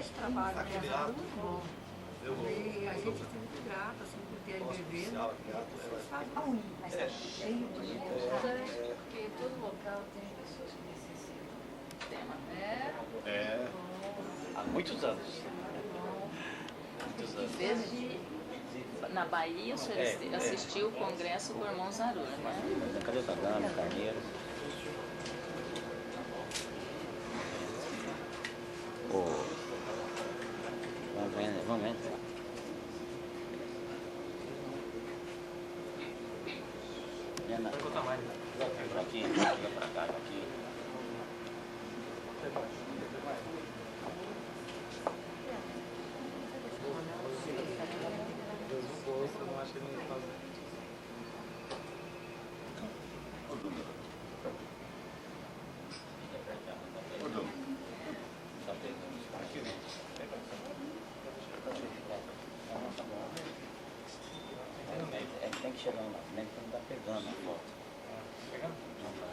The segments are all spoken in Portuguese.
esse trabalho muito bom. E a gente é muito grato, assim, por ter LBV, né? Vocês fazem Mas está cheio de gente. Porque em todo local tem pessoas que necessitam. Tema. Há muitos anos. Muitos anos. Desde na Bahia, o senhor assistiu o congresso do irmão Zarur, né? Cadê o Tadano, Carneiro? Vamos entrar. Vai contar mais, né? Aqui, pra cá, aqui. Tem que chegar lá, nem que não tá pegando a foto. Pegando? Não tá.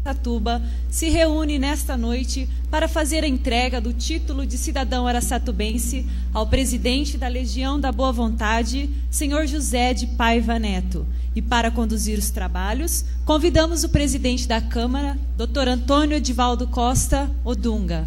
Araçatuba se reúne nesta noite para fazer a entrega do título de cidadão araçatubense ao presidente da Legião da Boa Vontade, senhor José de Paiva Neto. E para conduzir os trabalhos, convidamos o presidente da Câmara, Dr. Antônio Edivaldo Costa Odunga.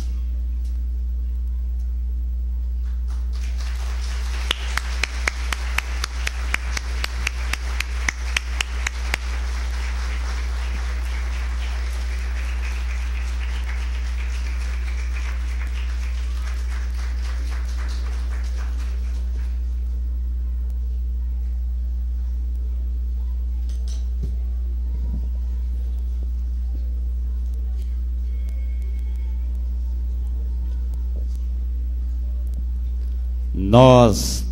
Nós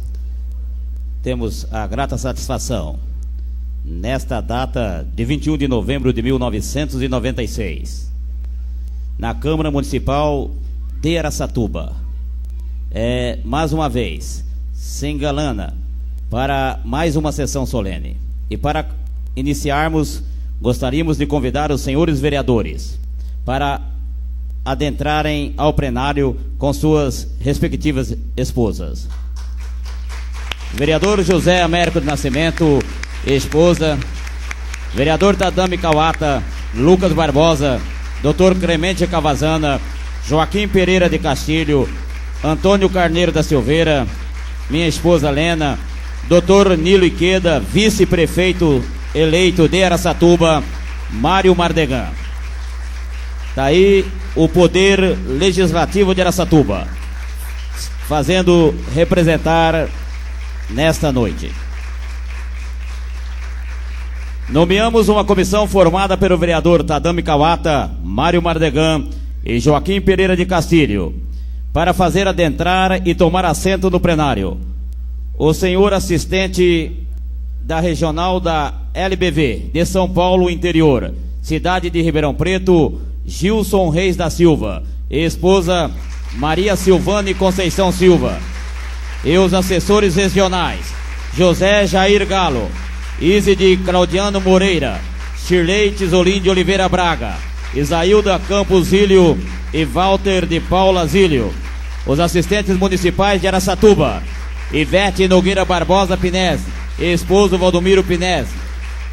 temos a grata satisfação, nesta data de 21 de novembro de 1996, na Câmara Municipal de Araçatuba, mais uma vez, se engalana para mais uma sessão solene. E para iniciarmos, gostaríamos de convidar os senhores vereadores para adentrarem ao plenário com suas respectivas esposas. Vereador José Américo de Nascimento, esposa. Vereador Tadami Kawata, Lucas Barbosa, Dr. Clemente Cavazana, Joaquim Pereira de Castilho, Antônio Carneiro da Silveira, minha esposa Lena, Dr. Nilo Iqueda, vice-prefeito eleito de Araçatuba, Mário Mardegan. Está aí o Poder Legislativo de Araçatuba, fazendo representar nesta noite. Nomeamos uma comissão formada pelo vereador Tadami Kawata, Mário Mardegan e Joaquim Pereira de Castilho, para fazer adentrar e tomar assento no plenário o senhor assistente da regional da LBV de São Paulo Interior, cidade de Ribeirão Preto, Gilson Reis da Silva, e esposa Maria Silvane Conceição Silva. e os assessores regionais: José Jair Galo, Iside Claudiano Moreira, Shirley Tisolin de Oliveira Braga, Isailda Campos Zílio e Walter de Paula Zílio. Os assistentes municipais de Araçatuba: Ivete Nogueira Barbosa Pinés, esposo Valdomiro Pinés.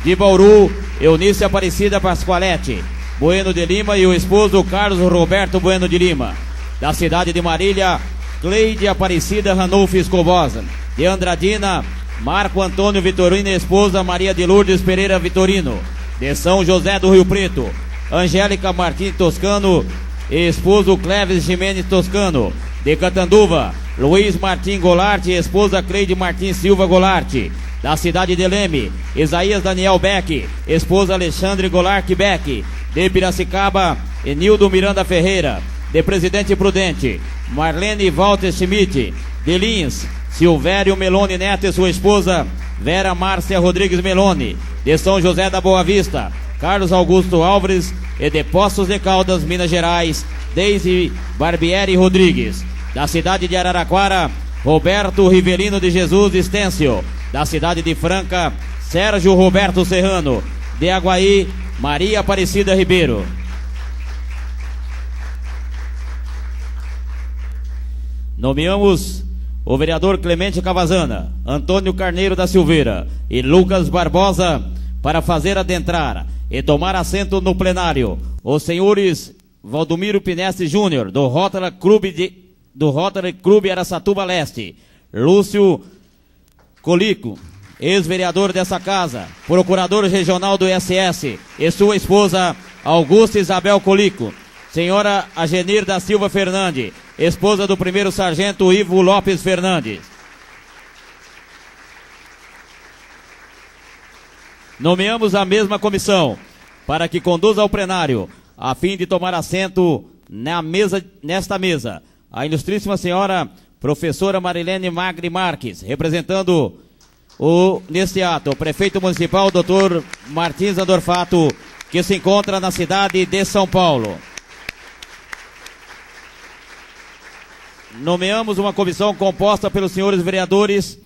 De Bauru, Eunice Aparecida Pascoaletti Bueno de Lima e o esposo Carlos Roberto Bueno de Lima. Da cidade de Marília, Cleide Aparecida Ranulfo Escobosa. De Andradina, Marco Antônio Vitorino e esposa Maria de Lourdes Pereira Vitorino. De São José do Rio Preto, Angélica Martins Toscano e esposo Cleves Jimenez Toscano. De Catanduva, Luiz Martim Golart e esposa Cleide Martins Silva Golart. Da cidade de Leme, Isaías Daniel Beck, esposa Alexandre Golart Beck. De Piracicaba, Enildo Miranda Ferreira. De Presidente Prudente, Marlene Walter Schmidt. De Lins, Silvério Meloni Neto e sua esposa Vera Márcia Rodrigues Meloni. De São José da Boa Vista, Carlos Augusto Álvares. E de Poços de Caldas, Minas Gerais, Deise Barbieri Rodrigues. Da cidade de Araraquara, Roberto Rivelino de Jesus Estêncio. Da cidade de Franca, Sérgio Roberto Serrano. De Aguaí, Maria Aparecida Ribeiro. Nomeamos o vereador Clemente Cavazana, Antônio Carneiro da Silveira e Lucas Barbosa para fazer adentrar e tomar assento no plenário os senhores Valdomiro Pinesti Júnior, do Rotary Clube Araçatuba Leste, Lúcio Colico, ex-vereador dessa casa, procurador regional do ISS, e sua esposa Augusta Isabel Colico, senhora Agenir da Silva Fernandes, esposa do primeiro sargento Ivo Lopes Fernandes. Nomeamos a mesma comissão para que conduza ao plenário, a fim de tomar assento nesta mesa, a ilustríssima senhora professora Marilene Magri Marques, representando neste ato o prefeito municipal, Dr. Martins Andorfato, que se encontra na cidade de São Paulo. Nomeamos uma comissão composta pelos senhores vereadores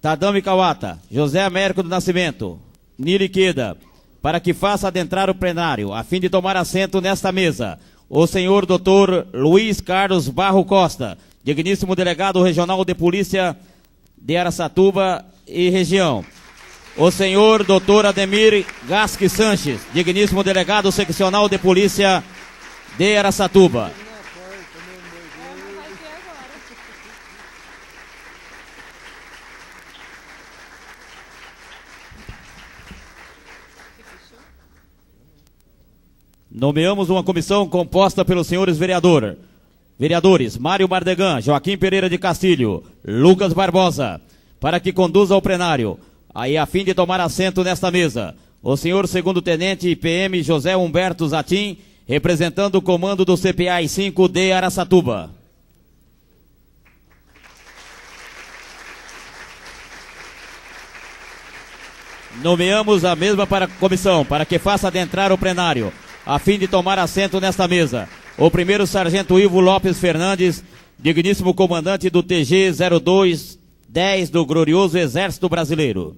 Tadami Kawata, José Américo do Nascimento, Nili Queda, para que faça adentrar o plenário, a fim de tomar assento nesta mesa, o senhor Dr. Luiz Carlos Barro Costa, digníssimo delegado regional de polícia de Araçatuba e região. O senhor Dr. Ademir Gasque Sanches, digníssimo delegado seccional de polícia de Araçatuba. Nomeamos uma comissão composta pelos senhores vereadores Mário Mardegan, Joaquim Pereira de Castilho, Lucas Barbosa, para que conduza ao plenário, aí a fim de tomar assento nesta mesa, o senhor segundo-tenente PM José Humberto Zatim, representando o comando do CPA 5 de Araçatuba. Nomeamos a mesma comissão para que faça adentrar o plenário, a fim de tomar assento nesta mesa, o primeiro sargento Ivo Lopes Fernandes, digníssimo comandante do TG 0210 do glorioso Exército Brasileiro.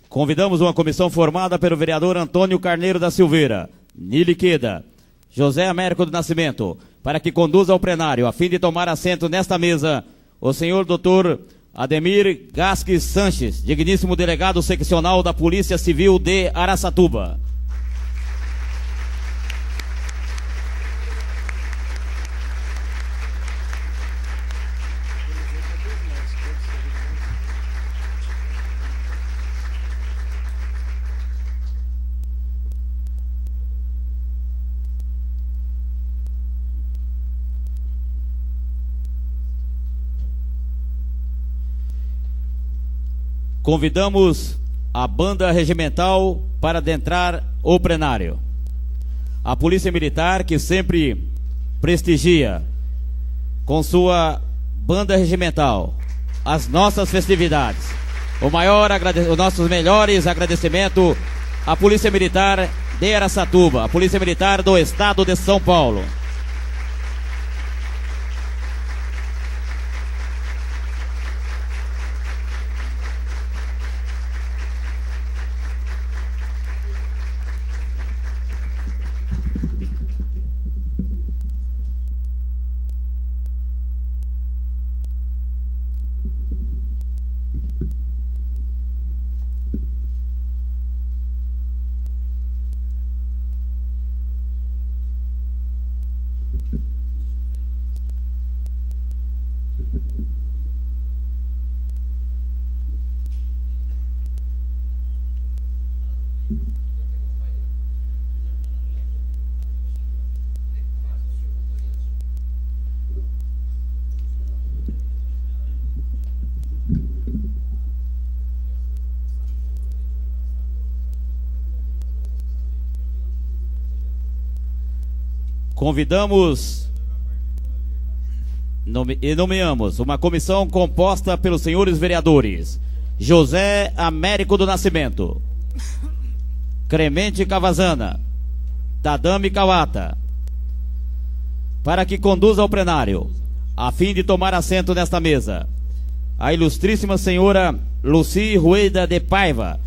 Convidamos uma comissão formada pelo vereador Antônio Carneiro da Silveira, Nili Queda, José Américo do Nascimento, para que conduza ao plenário, a fim de tomar assento nesta mesa, o senhor Dr. Ademir Gasque Sanches, digníssimo delegado seccional da Polícia Civil de Araçatuba. Convidamos a banda regimental para adentrar o plenário. A Polícia Militar, que sempre prestigia com sua Banda Regimental, as nossas festividades. Os nossos melhores agradecimentos à Polícia Militar de Araçatuba, a Polícia Militar do Estado de São Paulo. Convidamos e nomeamos uma comissão composta pelos senhores vereadores José Américo do Nascimento, Clemente Cavazana, Tadami Kawata, para que conduza ao plenário, a fim de tomar assento nesta mesa, a ilustríssima senhora Lucy Rueda de Paiva,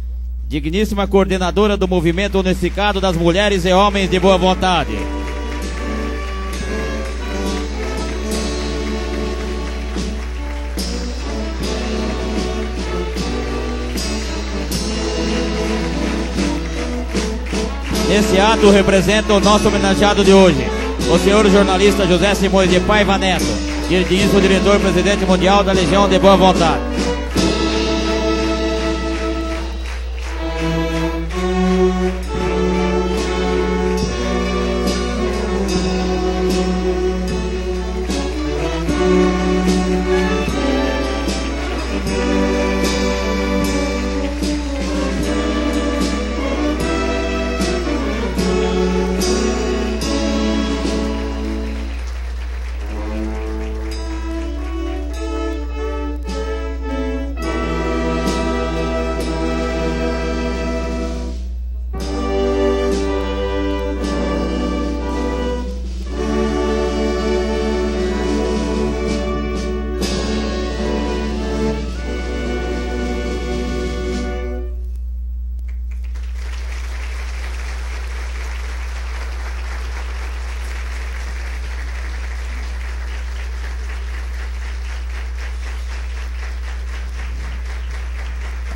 digníssima coordenadora do Movimento Unificado das Mulheres e Homens de Boa Vontade. Esse ato representa o nosso homenageado de hoje, o senhor jornalista José Simões de Paiva Neto, digníssimo diretor-presidente mundial da Legião de Boa Vontade.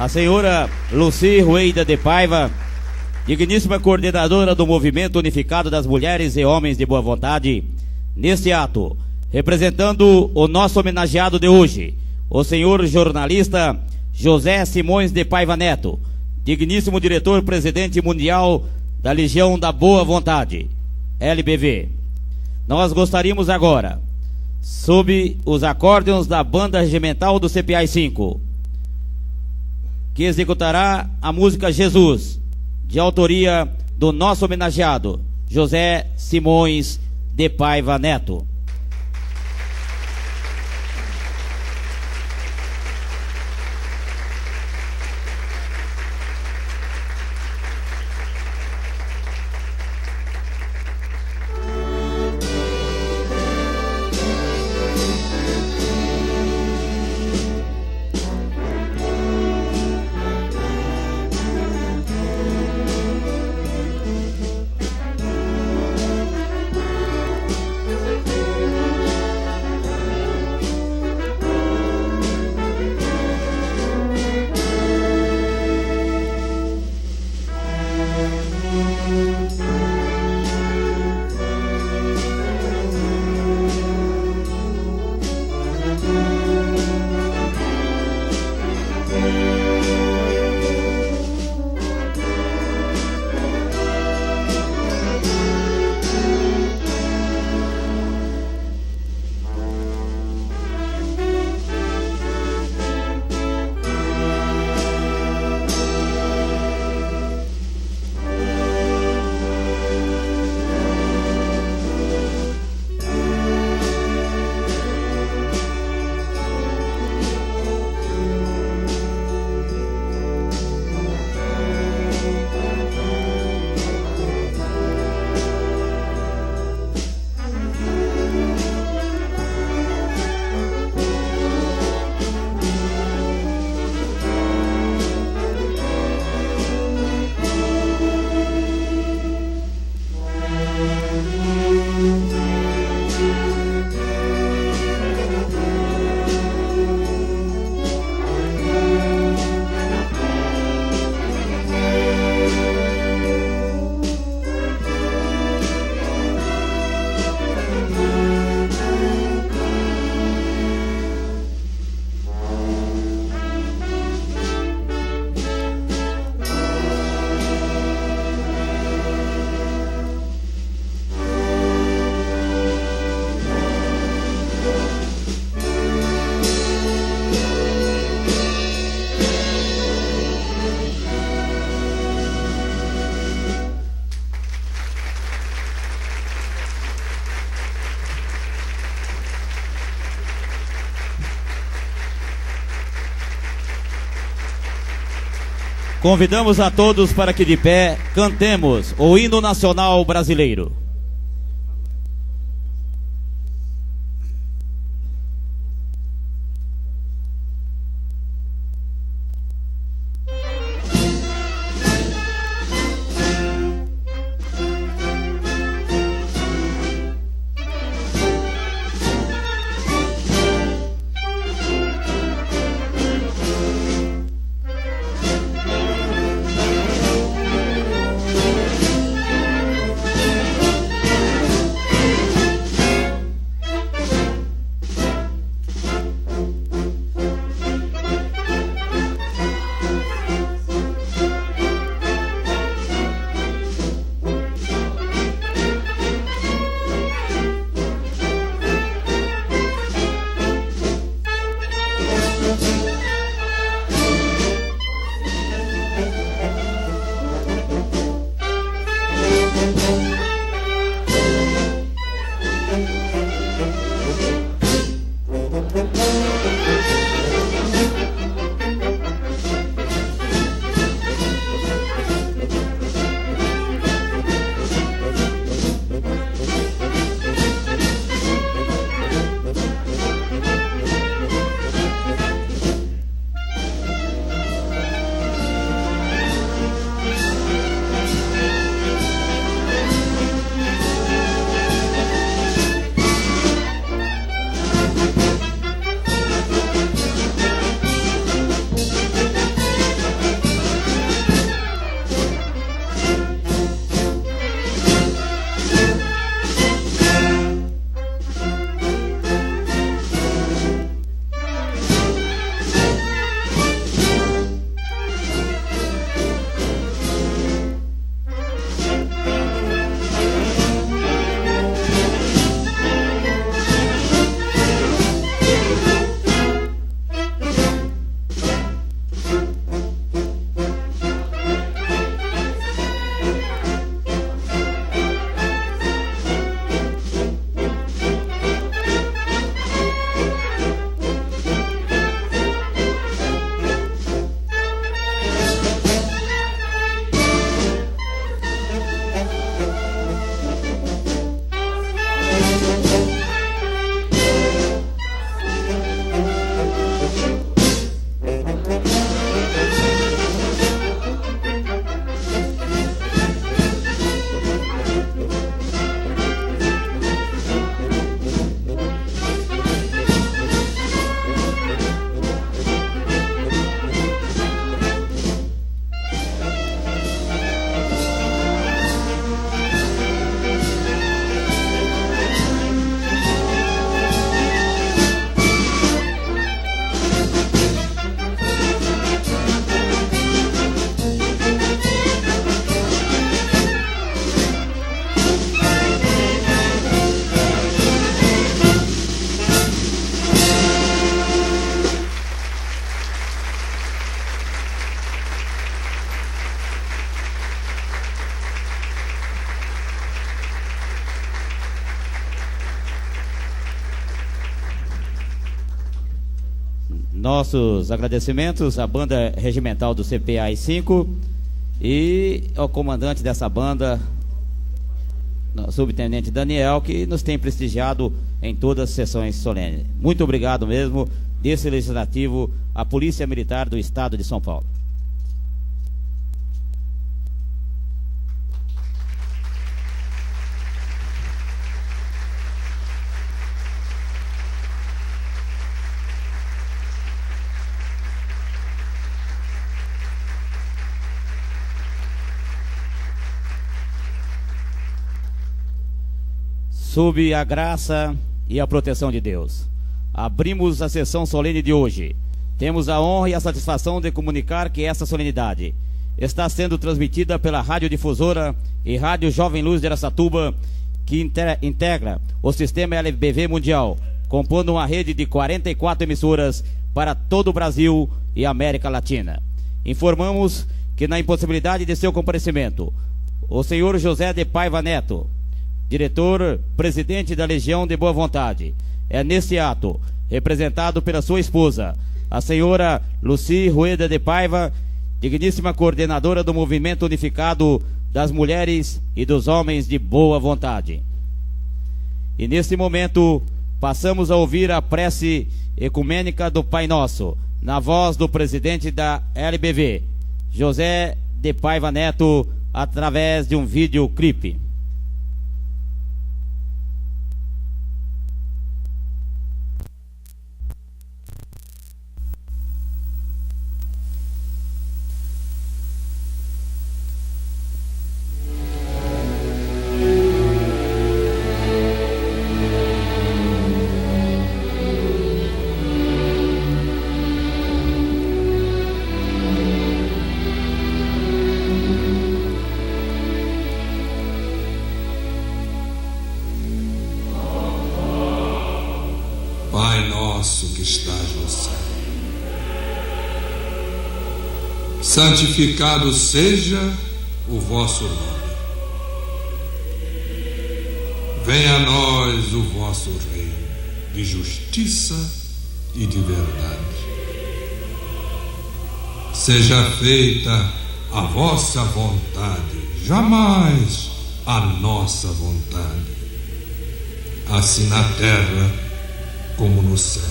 A senhora Lucy Rueda de Paiva, digníssima coordenadora do Movimento Unificado das Mulheres e Homens de Boa Vontade, neste ato, representando o nosso homenageado de hoje, o senhor jornalista José Simões de Paiva Neto, digníssimo diretor-presidente mundial da Legião da Boa Vontade, LBV. Nós gostaríamos agora, sob os acórdãos da Banda Regimental do CPI 5, que executará a música Jesus, de autoria do nosso homenageado, José Simões de Paiva Neto. Convidamos a todos para que de pé cantemos o hino nacional brasileiro. Nossos agradecimentos à banda regimental do CPA-5 e ao comandante dessa banda, o subtenente Daniel, que nos tem prestigiado em todas as sessões solenes. Muito obrigado mesmo, desse legislativo, à Polícia Militar do Estado de São Paulo. Sob a graça e a proteção de Deus, abrimos a sessão solene de hoje. Temos a honra e a satisfação de comunicar que essa solenidade está sendo transmitida pela Radiodifusora e Rádio Jovem Luz de Araçatuba, que integra o sistema LBV Mundial, compondo uma rede de 44 emissoras para todo o Brasil e América Latina. Informamos que, na impossibilidade de seu comparecimento, o senhor José de Paiva Neto, diretor-presidente da Legião de Boa Vontade, é nesse ato, representado pela sua esposa, a senhora Lucy Rueda de Paiva, digníssima coordenadora do Movimento Unificado das Mulheres e dos Homens de Boa Vontade. E neste momento, passamos a ouvir a prece ecumênica do Pai Nosso, na voz do presidente da LBV, José de Paiva Neto, através de um videoclipe. Pai nosso que estás no céu, santificado seja o vosso nome. Venha a nós o vosso reino de justiça e de verdade. Seja feita a vossa vontade, jamais a nossa vontade, assim na terra como no céu.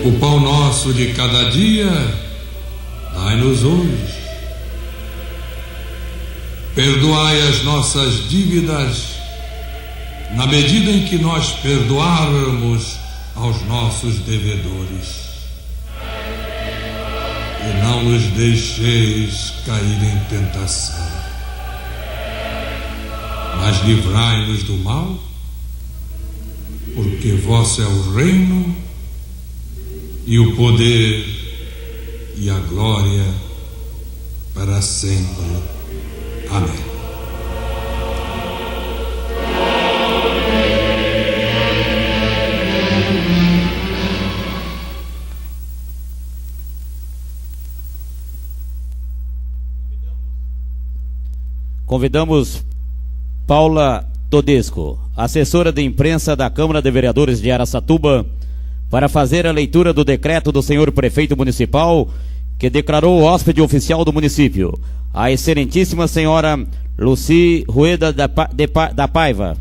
O pão nosso de cada dia dai-nos hoje. Perdoai as nossas dívidas na medida em que nós perdoáramos aos nossos devedores. E não nos deixeis cair em tentação, mas livrai-nos do mal, porque vosso é o reino e o poder e a glória para sempre. Amém. Convidamos Paula Todesco, assessora de imprensa da Câmara de Vereadores de Araçatuba, para fazer a leitura do decreto do senhor prefeito municipal, que declarou o hóspede oficial do município, a excelentíssima senhora Lucy Rueda da Paiva.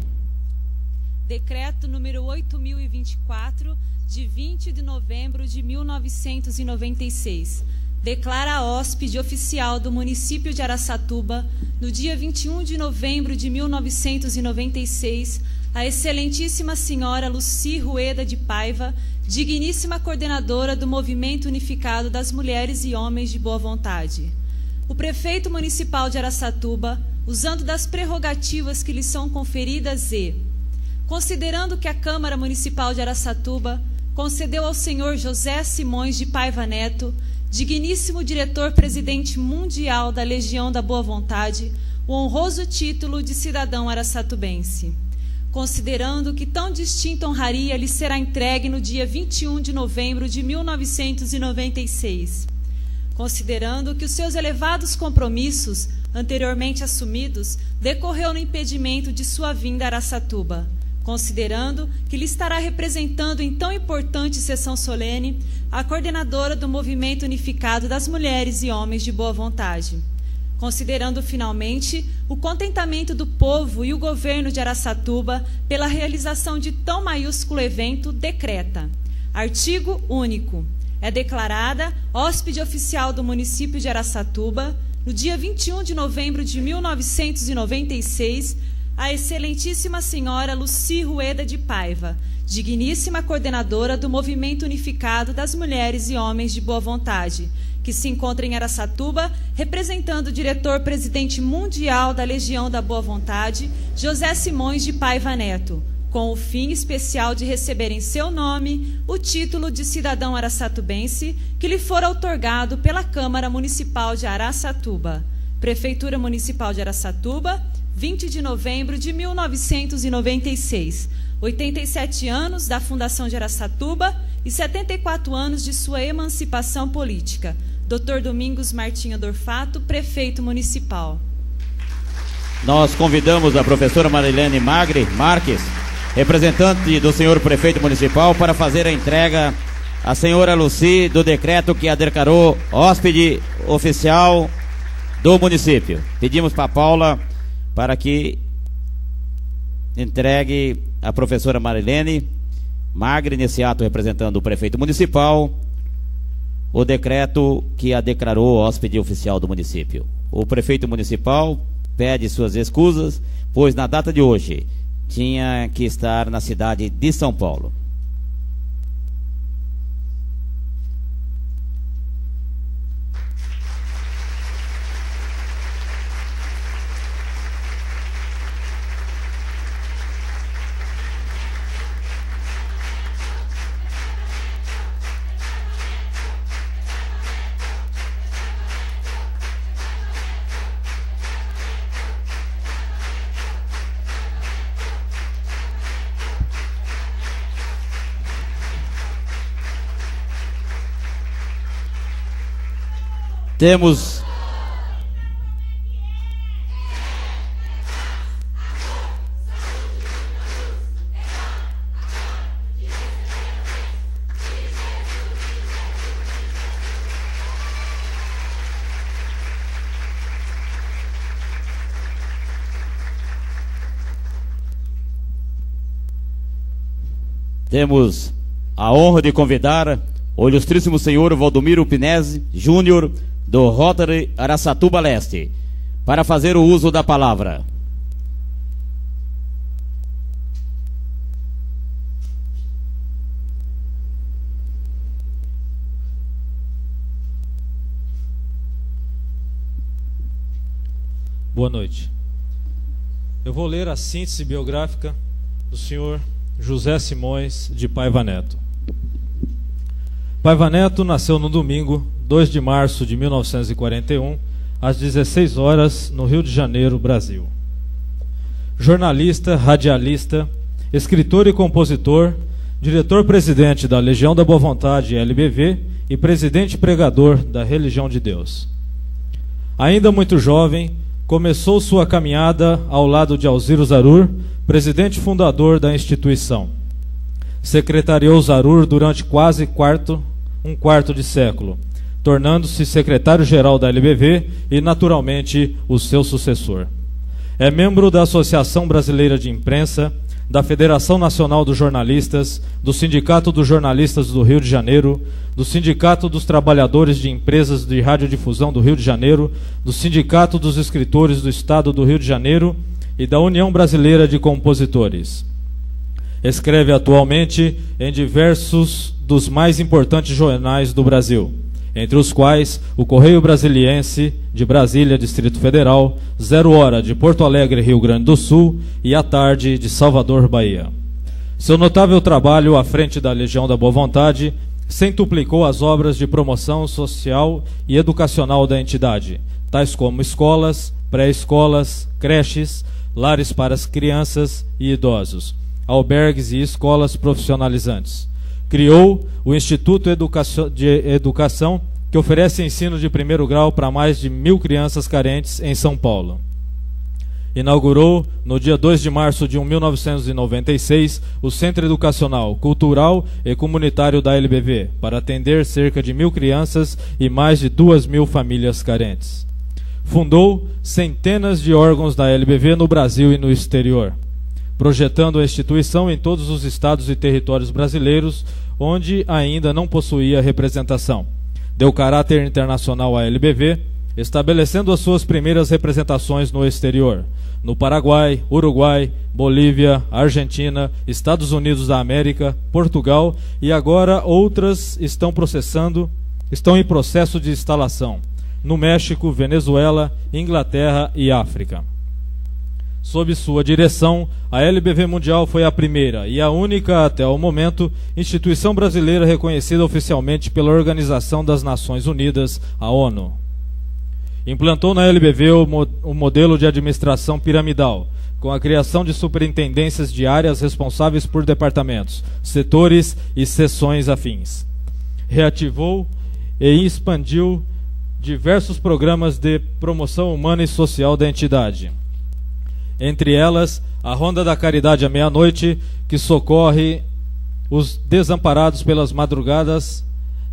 Decreto número 8.024, de 20 de novembro de 1996. Declara a hóspede oficial do município de Araçatuba, no dia 21 de novembro de 1996, a excelentíssima senhora Lucy Rueda de Paiva, digníssima coordenadora do Movimento Unificado das Mulheres e Homens de Boa Vontade. O prefeito municipal de Araçatuba, usando das prerrogativas que lhe são conferidas e, considerando que a Câmara Municipal de Araçatuba concedeu ao senhor José Simões de Paiva Neto, digníssimo diretor-presidente mundial da Legião da Boa Vontade, o honroso título de cidadão araçatubense. Considerando que tão distinta honraria lhe será entregue no dia 21 de novembro de 1996. Considerando que os seus elevados compromissos, anteriormente assumidos, decorreu no impedimento de sua vinda a Araçatuba. Considerando que lhe estará representando em tão importante sessão solene a coordenadora do Movimento Unificado das Mulheres e Homens de Boa Vontade. Considerando, finalmente, o contentamento do povo e o governo de Araçatuba pela realização de tão maiúsculo evento, decreta. Artigo único. É declarada hóspede oficial do município de Araçatuba, no dia 21 de novembro de 1996, a excelentíssima senhora Lucy Rueda de Paiva, digníssima coordenadora do Movimento Unificado das Mulheres e Homens de Boa Vontade, que se encontra em Araçatuba, representando o diretor-presidente mundial da Legião da Boa Vontade, José Simões de Paiva Neto, com o fim especial de receber em seu nome o título de cidadão araçatubense que lhe for outorgado pela Câmara Municipal de Araçatuba. Prefeitura Municipal de Araçatuba, 20 de novembro de 1996. 87 anos da Fundação de Araçatuba e 74 anos de sua emancipação política. Dr. Domingos Martinho Dorfato, prefeito municipal. Nós convidamos a professora Marilene Marques, representante do senhor prefeito municipal, para fazer a entrega a senhora Luci do decreto que a declarou hóspede oficial do município. Pedimos para a Paula para que entregue a professora Marilene Magre, nesse ato representando o prefeito municipal, o decreto que a declarou hóspede oficial do município. O prefeito municipal pede suas escusas, pois na data de hoje tinha que estar na cidade de São Paulo. Temos a honra de convidar o ilustríssimo senhor Valdomiro Pinese Júnior, do Rotary Araçatuba Leste, para fazer o uso da palavra. Boa noite. Eu vou ler a síntese biográfica do senhor José Simões de Paiva Neto. Paiva Neto nasceu no domingo, 2 de março de 1941, às 16 horas, no Rio de Janeiro, Brasil. Jornalista, radialista, escritor e compositor, diretor-presidente da Legião da Boa Vontade, LBV, e presidente pregador da Religião de Deus. Ainda muito jovem, começou sua caminhada ao lado de Alziro Zarur, presidente fundador da instituição. Secretariou Zarur durante quase um quarto de século, tornando-se secretário-geral da LBV e, naturalmente, o seu sucessor. É membro da Associação Brasileira de Imprensa, da Federação Nacional dos Jornalistas, do Sindicato dos Jornalistas do Rio de Janeiro, do Sindicato dos Trabalhadores de Empresas de Radiodifusão do Rio de Janeiro, do Sindicato dos Escritores do Estado do Rio de Janeiro e da União Brasileira de Compositores. Escreve atualmente em diversos dos mais importantes jornais do Brasil, entre os quais o Correio Brasiliense, de Brasília, Distrito Federal, 0 Hora, de Porto Alegre, Rio Grande do Sul, e A Tarde, de Salvador, Bahia. Seu notável trabalho à frente da Legião da Boa Vontade centuplicou as obras de promoção social e educacional da entidade, tais como escolas, pré-escolas, creches, lares para as crianças e idosos, albergues e escolas profissionalizantes. Criou o Instituto de Educação, que oferece ensino de primeiro grau para mais de 1.000 crianças carentes em São Paulo. Inaugurou, no dia 2 de março de 1996, o Centro Educacional, Cultural e Comunitário da LBV, para atender cerca de 1.000 crianças e mais de 2.000 famílias carentes. Fundou centenas de órgãos da LBV no Brasil e no exterior, projetando a instituição em todos os estados e territórios brasileiros onde ainda não possuía representação. Deu caráter internacional à LBV, estabelecendo as suas primeiras representações no exterior, no Paraguai, Uruguai, Bolívia, Argentina, Estados Unidos da América, Portugal, e agora outras estão em processo de instalação, no México, Venezuela, Inglaterra e África. Sob sua direção, a LBV Mundial foi a primeira e a única, até o momento, instituição brasileira reconhecida oficialmente pela Organização das Nações Unidas, a ONU. Implantou na LBV o modelo de administração piramidal, com a criação de superintendências de áreas responsáveis por departamentos, setores e seções afins. Reativou e expandiu diversos programas de promoção humana e social da entidade. Entre elas, a Ronda da Caridade à Meia-Noite, que socorre os desamparados pelas madrugadas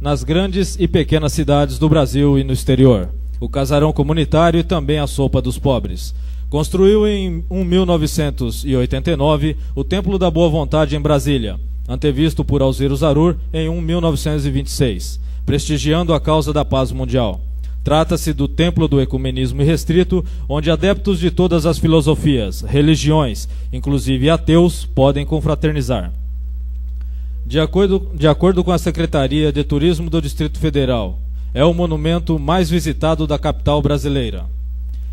nas grandes e pequenas cidades do Brasil e no exterior, o casarão comunitário e também a sopa dos pobres. Construiu em 1989 o Templo da Boa Vontade em Brasília, antevisto por Alziro Zarur em 1926, prestigiando a causa da paz mundial. Trata-se do Templo do Ecumenismo Irrestrito, onde adeptos de todas as filosofias, religiões, inclusive ateus, podem confraternizar. De acordo com a Secretaria de Turismo do Distrito Federal, é o monumento mais visitado da capital brasileira.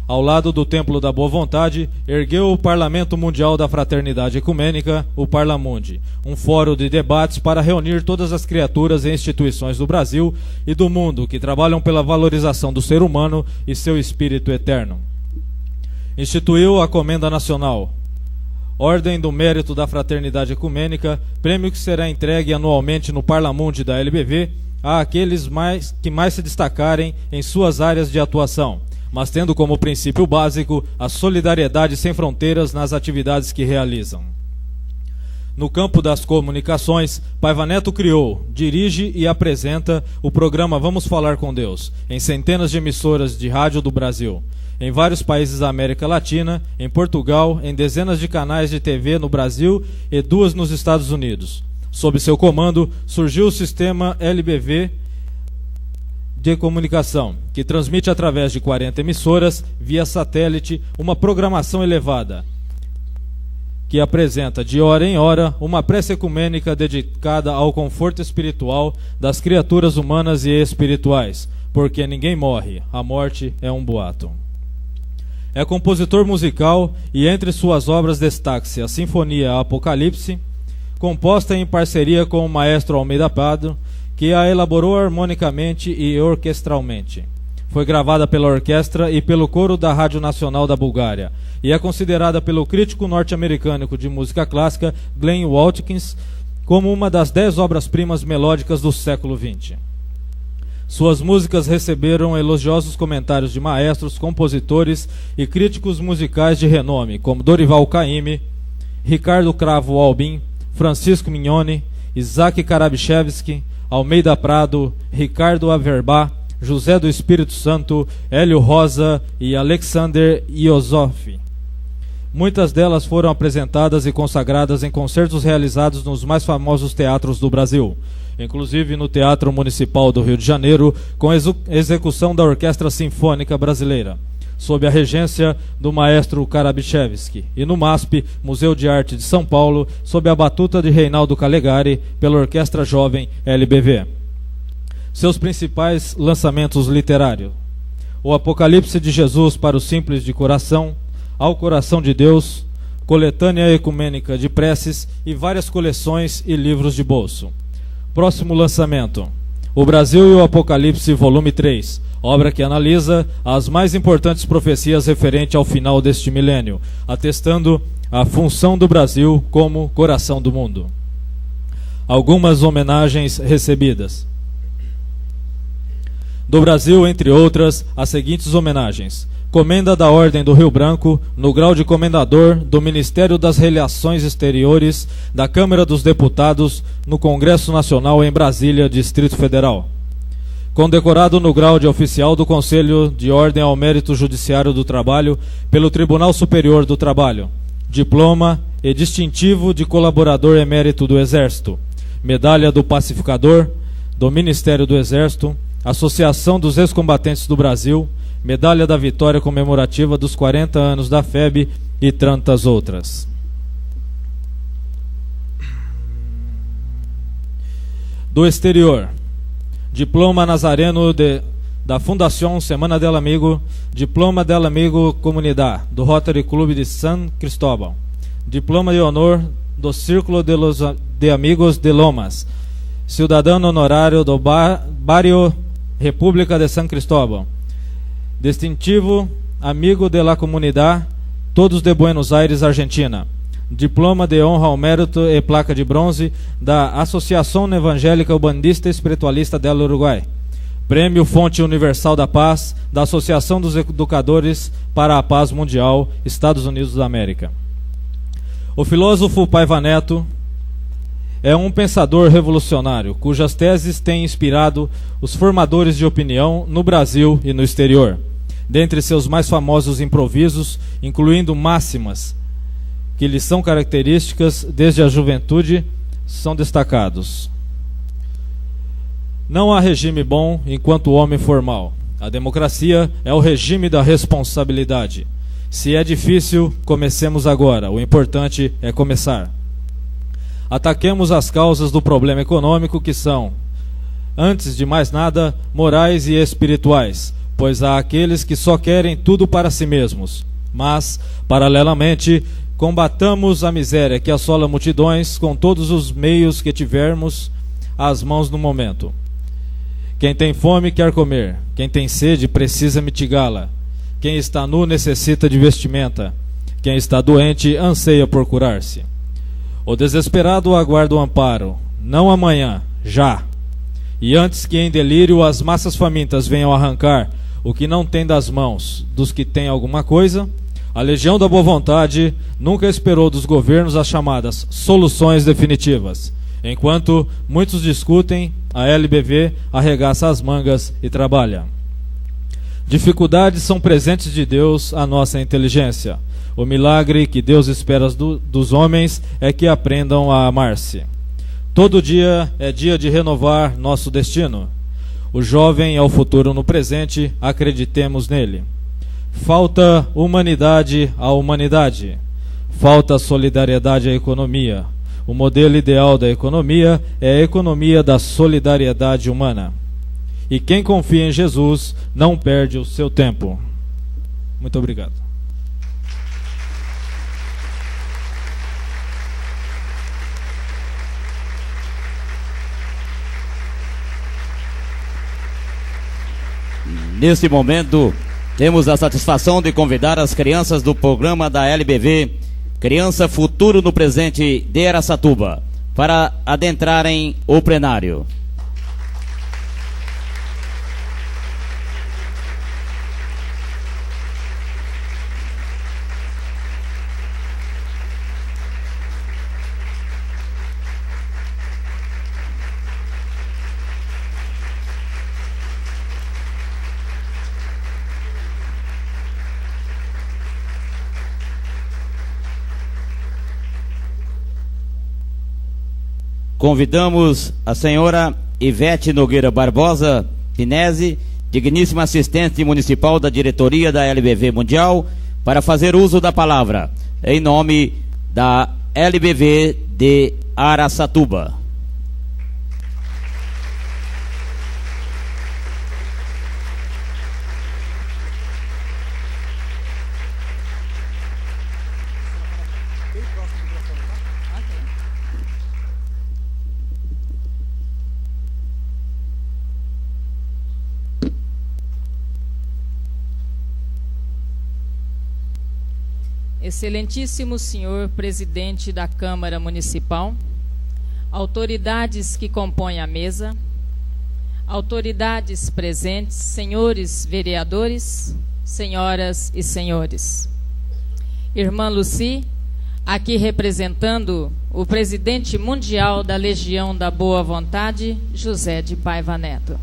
Ao lado do Templo da Boa Vontade, ergueu o Parlamento Mundial da Fraternidade Ecumênica, o Parlamundi, um fórum de debates para reunir todas as criaturas e instituições do Brasil e do mundo que trabalham pela valorização do ser humano e seu espírito eterno. Instituiu a Comenda Nacional, Ordem do Mérito da Fraternidade Ecumênica, prêmio que será entregue anualmente no Parlamundi da LBV a aqueles que mais se destacarem em suas áreas de atuação, mas tendo como princípio básico a solidariedade sem fronteiras nas atividades que realizam. No campo das comunicações, Paiva Neto criou, dirige e apresenta o programa Vamos Falar com Deus, em centenas de emissoras de rádio do Brasil, em vários países da América Latina, em Portugal, em dezenas de canais de TV no Brasil e 2 nos Estados Unidos. Sob seu comando, surgiu o sistema LBV de comunicação, que transmite através de 40 emissoras, via satélite, uma programação elevada, que apresenta de hora em hora uma prece ecumênica dedicada ao conforto espiritual das criaturas humanas e espirituais, porque ninguém morre, a morte é um boato. É compositor musical e entre suas obras destaca-se a Sinfonia Apocalipse, composta em parceria com o maestro Almeida Prado, que a elaborou harmonicamente e orquestralmente. Foi gravada pela orquestra e pelo coro da Rádio Nacional da Bulgária e é considerada pelo crítico norte-americano de música clássica Glenn Watkins como uma das 10 obras-primas melódicas do século XX. Suas músicas receberam elogiosos comentários de maestros, compositores e críticos musicais de renome, como Dorival Caymmi, Ricardo Cravo Albin, Francisco Mignoni, Isaac Karabichevski, Almeida Prado, Ricardo Averbá, José do Espírito Santo, Hélio Rosa e Alexander Iossoff. Muitas delas foram apresentadas e consagradas em concertos realizados nos mais famosos teatros do Brasil, inclusive no Teatro Municipal do Rio de Janeiro, com execução da Orquestra Sinfônica Brasileira, sob a regência do maestro Karabichevski, e no MASP, Museu de Arte de São Paulo, sob a batuta de Reinaldo Calegari, pela Orquestra Jovem LBV. Seus principais lançamentos literários: O Apocalipse de Jesus para o Simples de Coração, Ao Coração de Deus, Coletânea Ecumênica de Preces e várias coleções e livros de bolso. Próximo lançamento: O Brasil e o Apocalipse, volume 3, obra que analisa as mais importantes profecias referentes ao final deste milênio, atestando a função do Brasil como coração do mundo. Algumas homenagens recebidas. Do Brasil, entre outras, as seguintes homenagens: Comenda da Ordem do Rio Branco, no grau de comendador do Ministério das Relações Exteriores da Câmara dos Deputados no Congresso Nacional em Brasília, Distrito Federal. Condecorado no grau de oficial do Conselho de Ordem ao Mérito Judiciário do Trabalho pelo Tribunal Superior do Trabalho. Diploma e distintivo de colaborador emérito do Exército. Medalha do Pacificador do Ministério do Exército, Associação dos Ex-Combatentes do Brasil, Medalha da Vitória comemorativa dos 40 anos da FEB e tantas outras. Do exterior: Diploma Nazareno da Fundação Semana del Amigo, Diploma del Amigo Comunidad, do Rotary Club de San Cristóbal, Diploma de Honor do Círculo de Amigos de Lomas, Cidadão Honorário do Barrio República de San Cristóbal, Distintivo Amigo de la Comunidad, todos de Buenos Aires, Argentina. Diploma de Honra ao Mérito e Placa de Bronze da Associação Evangélica Ubandista Espiritualista del Uruguai. Prêmio Fonte Universal da Paz da Associação dos Educadores para a Paz Mundial, Estados Unidos da América. O filósofo Paiva Neto é um pensador revolucionário, cujas teses têm inspirado os formadores de opinião no Brasil e no exterior. Dentre seus mais famosos improvisos, incluindo máximas que lhes são características desde a juventude, são destacados: não há regime bom enquanto o homem for mau. A democracia é o regime da responsabilidade. Se é difícil, comecemos agora. O importante é começar. Ataquemos as causas do problema econômico, que são, antes de mais nada, morais e espirituais, pois há aqueles que só querem tudo para si mesmos. Mas, paralelamente, combatamos a miséria que assola multidões com todos os meios que tivermos às mãos no momento. Quem tem fome quer comer, quem tem sede precisa mitigá-la. Quem está nu necessita de vestimenta, quem está doente anseia por curar-se. O desesperado aguarda o amparo, não amanhã, já. E antes que em delírio as massas famintas venham arrancar o que não tem das mãos dos que têm alguma coisa, a Legião da Boa Vontade nunca esperou dos governos as chamadas soluções definitivas. Enquanto muitos discutem, a LBV arregaça as mangas e trabalha. Dificuldades são presentes de Deus à nossa inteligência. O milagre que Deus espera dos homens é que aprendam a amar-se. Todo dia é dia de renovar nosso destino. O jovem é o futuro no presente, acreditemos nele. Falta humanidade à humanidade. Falta solidariedade à economia. O modelo ideal da economia é a economia da solidariedade humana. E quem confia em Jesus não perde o seu tempo. Muito obrigado. Neste momento, temos a satisfação de convidar as crianças do programa da LBV Criança Futuro no Presente de Araçatuba para adentrarem o plenário. Convidamos a senhora Ivete Nogueira Barbosa Pinese, digníssima assistente municipal da diretoria da LBV Mundial, para fazer uso da palavra, em nome da LBV de Araçatuba. Excelentíssimo senhor presidente da Câmara Municipal, autoridades que compõem a mesa, autoridades presentes, senhores vereadores, senhoras e senhores. Irmã Lucy, aqui representando o presidente mundial da Legião da Boa Vontade, José de Paiva Neto.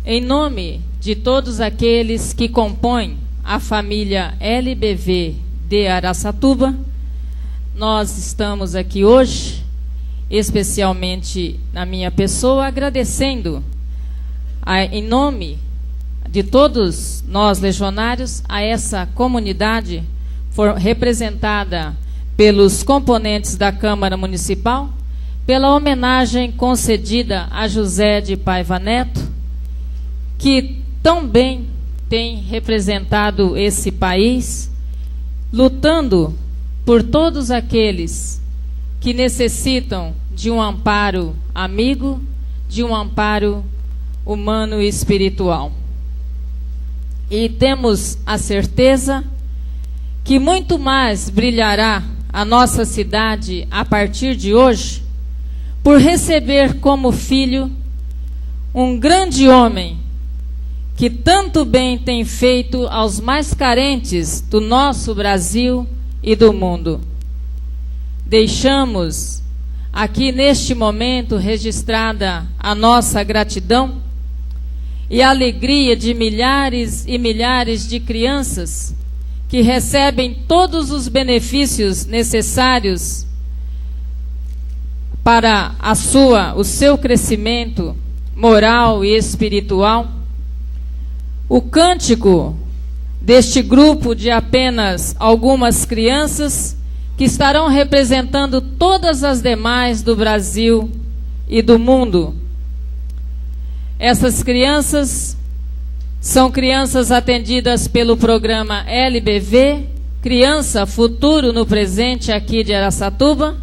Em nome de todos aqueles que compõem a família LBV de Araçatuba, nós estamos aqui hoje, especialmente na minha pessoa, agradecendo em nome de todos nós legionários a essa comunidade representada pelos componentes da Câmara Municipal, pela homenagem concedida a José de Paiva Neto, que tão bem tem representado esse país, lutando por todos aqueles que necessitam de um amparo amigo, de um amparo humano e espiritual. E temos a certeza que muito mais brilhará a nossa cidade a partir de hoje, por receber como filho um grande homem que tanto bem tem feito aos mais carentes do nosso Brasil e do mundo. deixamos aqui neste momento registrada a nossa gratidão e a alegria de milhares e milhares de crianças que recebem todos os benefícios necessários para o seu crescimento moral e espiritual. O cântico deste grupo de apenas algumas crianças que estarão representando todas as demais do Brasil e do mundo. Essas crianças são crianças atendidas pelo programa LBV, Criança Futuro no Presente aqui de Araçatuba.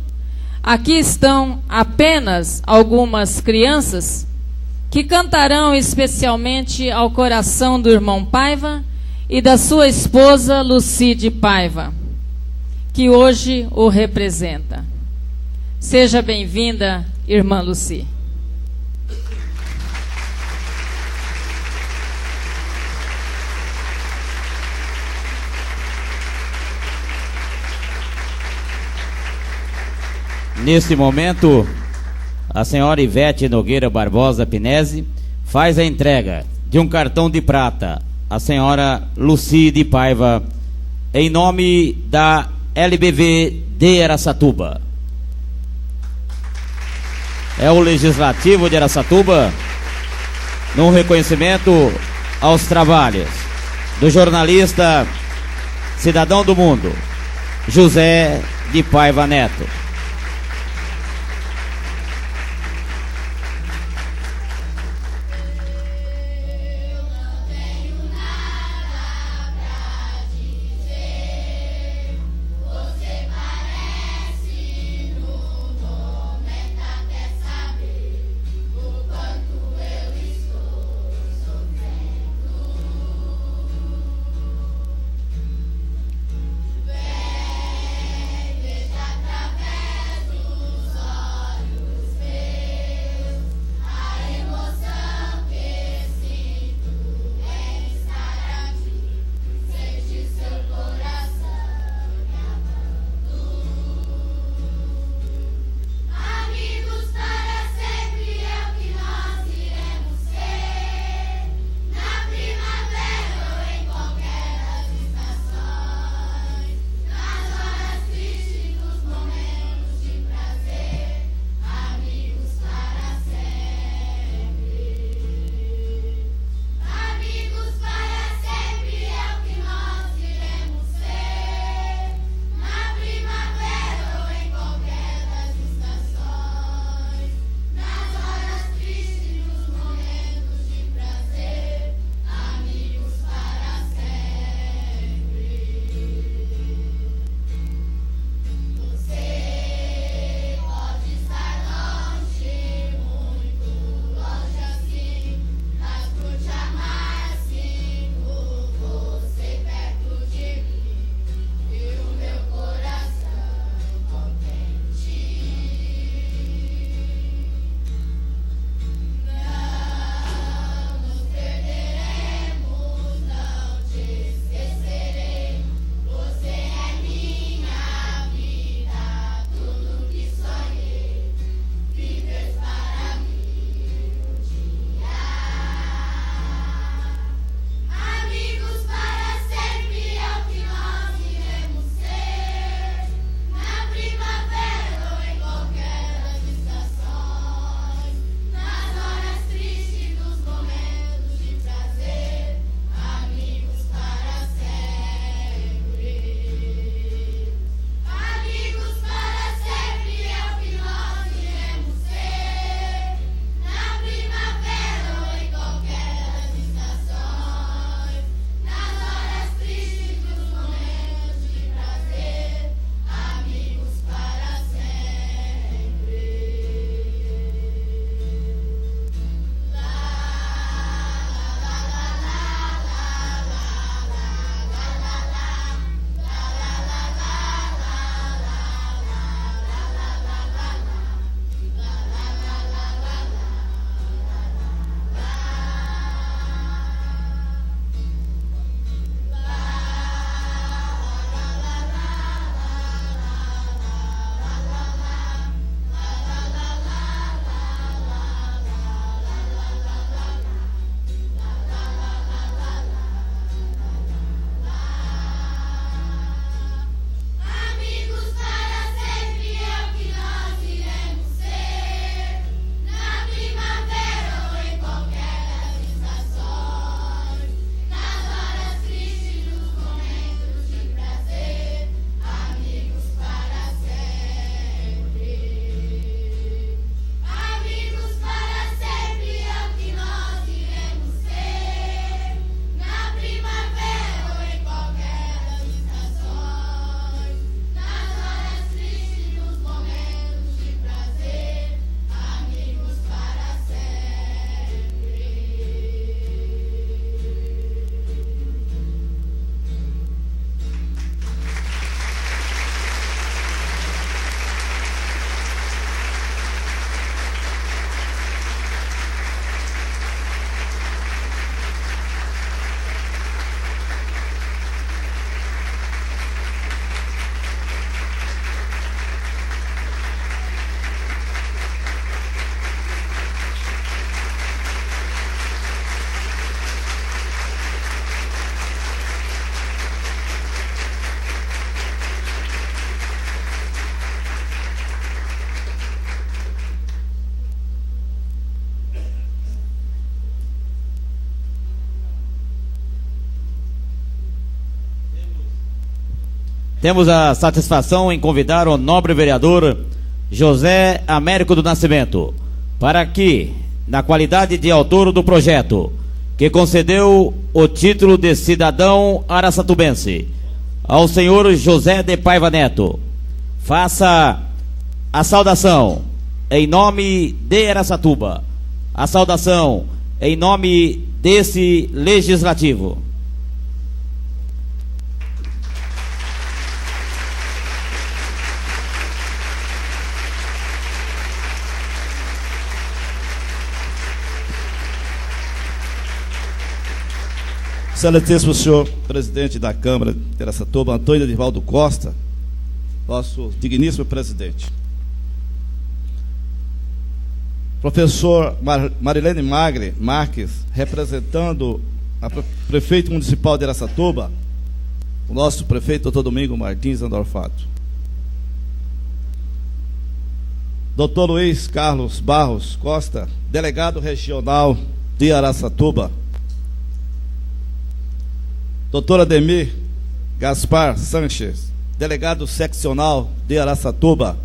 Aqui estão apenas algumas crianças que cantarão especialmente ao coração do irmão Paiva e da sua esposa Lucide Paiva, que hoje o representa. Seja bem-vinda, irmã Luci. Neste momento, a senhora Ivete Nogueira Barbosa Pinese faz a entrega de um cartão de prata à senhora Lucide Paiva, em nome da LBV de Araçatuba. É o Legislativo de Araçatuba, num reconhecimento aos trabalhos do jornalista cidadão do mundo, José de Paiva Neto. Através temos a satisfação em convidar o nobre vereador José Américo do Nascimento para que, na qualidade de autor do projeto que concedeu o título de cidadão araçatubense ao senhor José de Paiva Neto, faça a saudação em nome de Araçatuba, a saudação em nome desse legislativo. Excelentíssimo senhor presidente da Câmara de Araçatuba, Antônio Edivaldo Costa, nosso digníssimo presidente. Professor Marilene Marques, representando a prefeito municipal de Araçatuba, o nosso prefeito, doutor Domingo Martins Andorfato. Doutor Luiz Carlos Barros Costa, delegado regional de Araçatuba. Doutor Ademir Gaspar Sanches, delegado seccional de Araçatuba.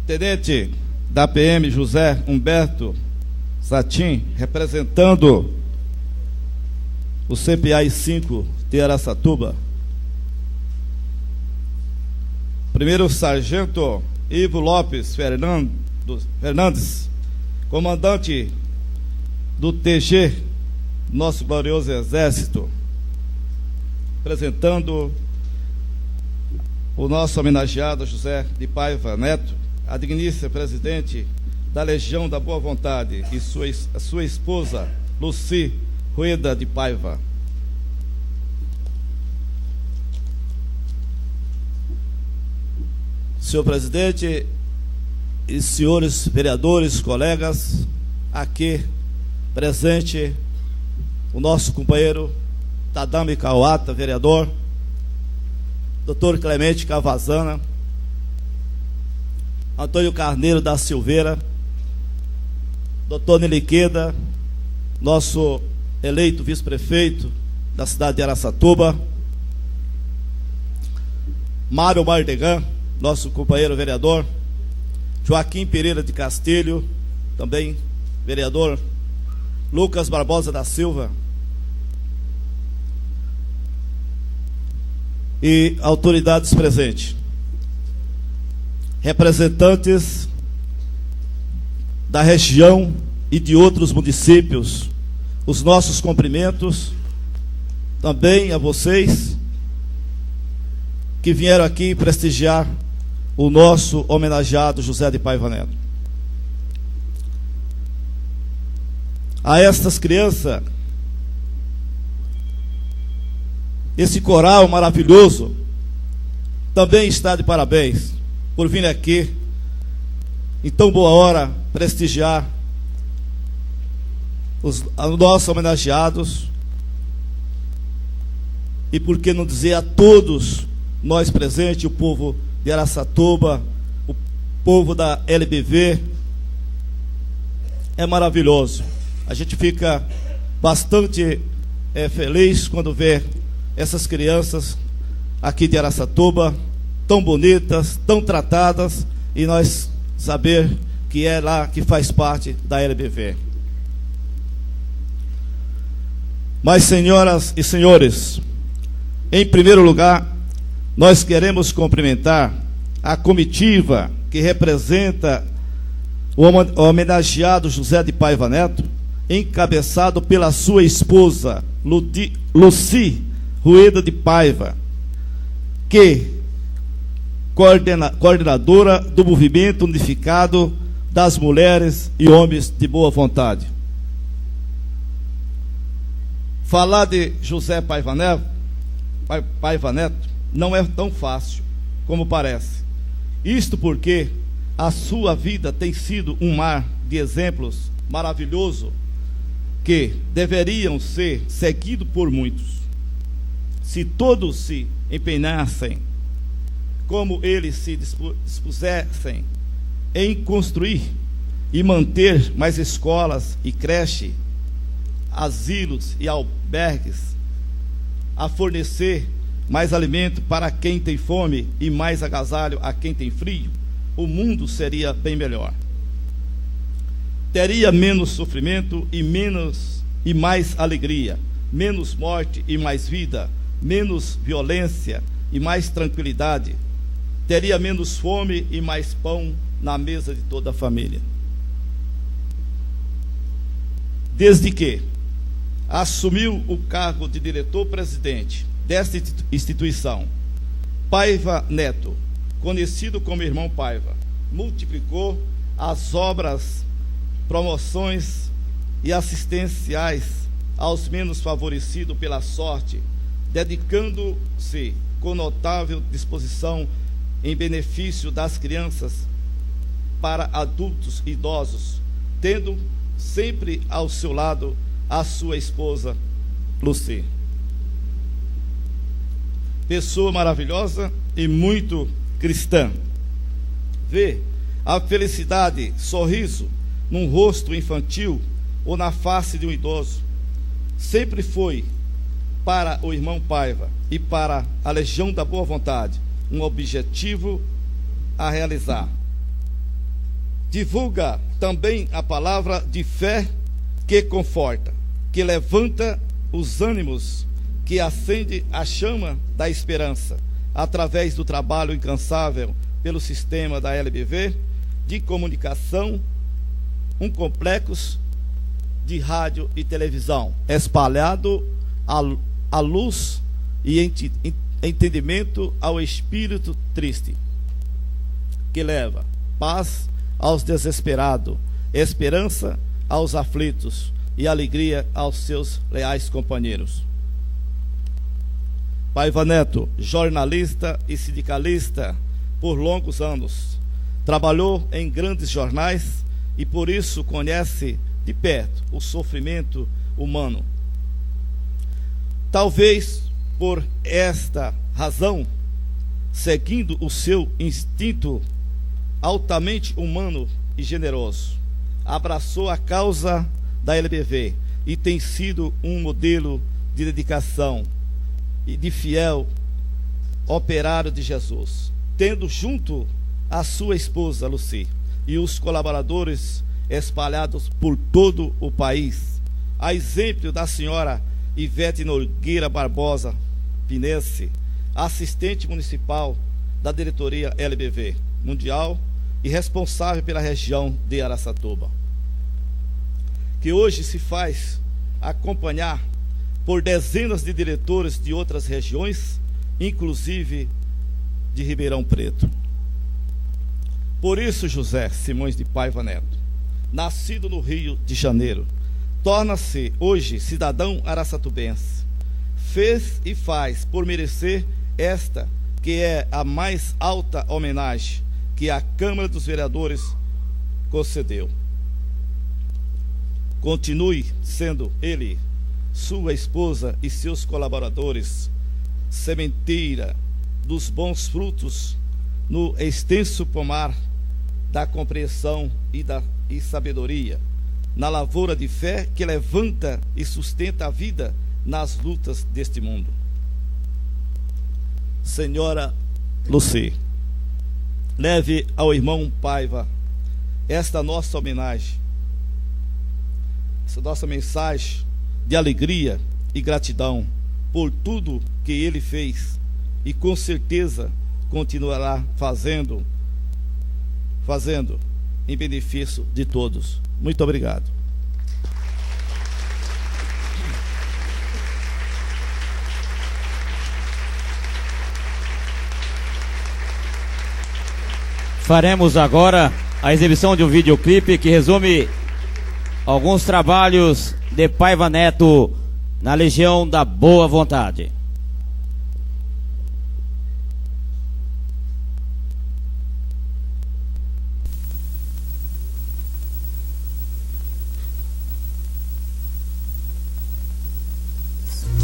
Tenente da PM José Humberto Satim, representando o CPI 5 de Araçatuba. Primeiro Sargento Ivo Lopes Fernandes, comandante do TG, nosso glorioso Exército, apresentando o nosso homenageado José de Paiva Neto, a digníssima presidente da Legião da Boa Vontade e sua esposa, Luci Rueda de Paiva. Senhor presidente e senhores vereadores, colegas, aqui presente o nosso companheiro Tadami Kawata, vereador, doutor Clemente Cavazana, Antônio Carneiro da Silveira, doutor Neliqueda, nosso eleito vice-prefeito da cidade de Araçatuba, Mário Mardegan, nosso companheiro vereador, Joaquim Pereira de Castilho, também vereador, Lucas Barbosa da Silva e autoridades presentes, representantes da região e de outros municípios, os nossos cumprimentos também a vocês que vieram aqui prestigiar o nosso homenageado José de Paiva Neto. A estas crianças, esse coral maravilhoso também está de parabéns por vir aqui em tão boa hora prestigiar os nossos homenageados e, por que não dizer, a todos nós presentes, o povo de Araçatuba, o povo da LBV. É maravilhoso. A gente fica bastante feliz quando vê essas crianças aqui de Araçatuba, tão bonitas, tão tratadas, e nós saber que é lá que faz parte da LBV. Mas, senhoras e senhores, em primeiro lugar, nós queremos cumprimentar a comitiva que representa o homenageado José de Paiva Neto, encabeçado pela sua esposa, Luci Rueda de Paiva, que coordenadora do Movimento Unificado das Mulheres e Homens de Boa Vontade. Falar de José Paiva Neto não é tão fácil como parece. Isto porque a sua vida tem sido um mar de exemplos maravilhoso que deveriam ser seguidos por muitos. Se todos se empenhassem como eles se dispusessem em construir e manter mais escolas e creches, asilos e albergues, a fornecer mais alimento para quem tem fome e mais agasalho a quem tem frio, o mundo seria bem melhor. Teria menos sofrimento e mais alegria, menos morte e mais vida, menos violência e mais tranquilidade. Teria menos fome e mais pão na mesa de toda a família. Desde que assumiu o cargo de diretor-presidente desta instituição, Paiva Neto, conhecido como Irmão Paiva, multiplicou as obras, promoções e assistenciais aos menos favorecidos pela sorte, dedicando-se com notável disposição em benefício das crianças para adultos e idosos, tendo sempre ao seu lado a sua esposa, Lucy. Pessoa maravilhosa e muito cristã. Vê a felicidade, sorriso num rosto infantil ou na face de um idoso. Sempre foi para o irmão Paiva e para a Legião da Boa Vontade um objetivo a realizar. Divulga também a palavra de fé que conforta, que levanta os ânimos, que acende a chama da esperança, através do trabalho incansável pelo sistema da LBV de comunicação, um complexo de rádio e televisão, espalhado a luz e entendimento ao espírito triste, que leva paz aos desesperados, esperança aos aflitos e alegria aos seus leais companheiros. Paiva Neto, jornalista e sindicalista por longos anos, trabalhou em grandes jornais e por isso conhece de perto o sofrimento humano. Talvez por esta razão, seguindo o seu instinto altamente humano e generoso, abraçou a causa da LBV e tem sido um modelo de dedicação e de fiel operário de Jesus, tendo junto a sua esposa Lucy e os colaboradores espalhados por todo o país, a exemplo da senhora Ivete Nogueira Barbosa Pinense, assistente municipal da diretoria LBV Mundial e responsável pela região de Araçatuba, que hoje se faz acompanhar por dezenas de diretores de outras regiões, inclusive de Ribeirão Preto. Por isso, José Simões de Paiva Neto, nascido no Rio de Janeiro, torna-se hoje cidadão araçatubense. Fez e faz por merecer esta, que é a mais alta homenagem que a Câmara dos Vereadores concedeu. Continue sendo ele, sua esposa e seus colaboradores, sementeira dos bons frutos no extenso pomar da compreensão e sabedoria, na lavoura de fé que levanta e sustenta a vida nas lutas deste mundo. Senhora Lucy, leve ao irmão Paiva esta nossa homenagem, essa nossa mensagem de alegria e gratidão por tudo que ele fez e com certeza continuará fazendo em benefício de todos. Muito obrigado. Faremos agora a exibição de um videoclipe que resume alguns trabalhos de Paiva Neto na Legião da Boa Vontade.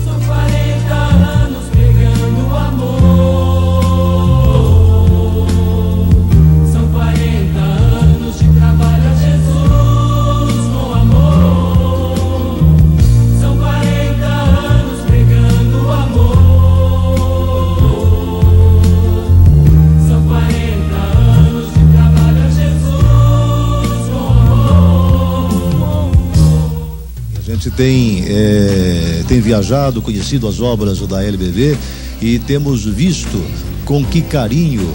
São 40 anos pregando amor. São 40 anos de trabalho a Jesus com amor. São 40 anos pregando amor. gente tem viajado, conhecido as obras da LBV e temos visto com que carinho,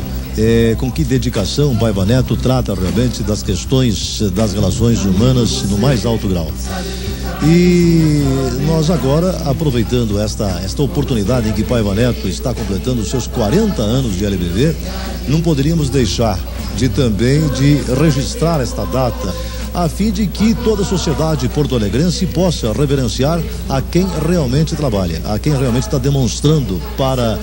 com que dedicação o Paiva Neto trata realmente das questões das relações humanas no mais alto grau. E nós agora, aproveitando esta oportunidade em que Paiva Neto está completando os seus 40 anos de LBV, não poderíamos deixar de registrar esta data, a fim de que toda a sociedade porto-alegrense possa reverenciar a quem realmente trabalha, a quem realmente está demonstrando para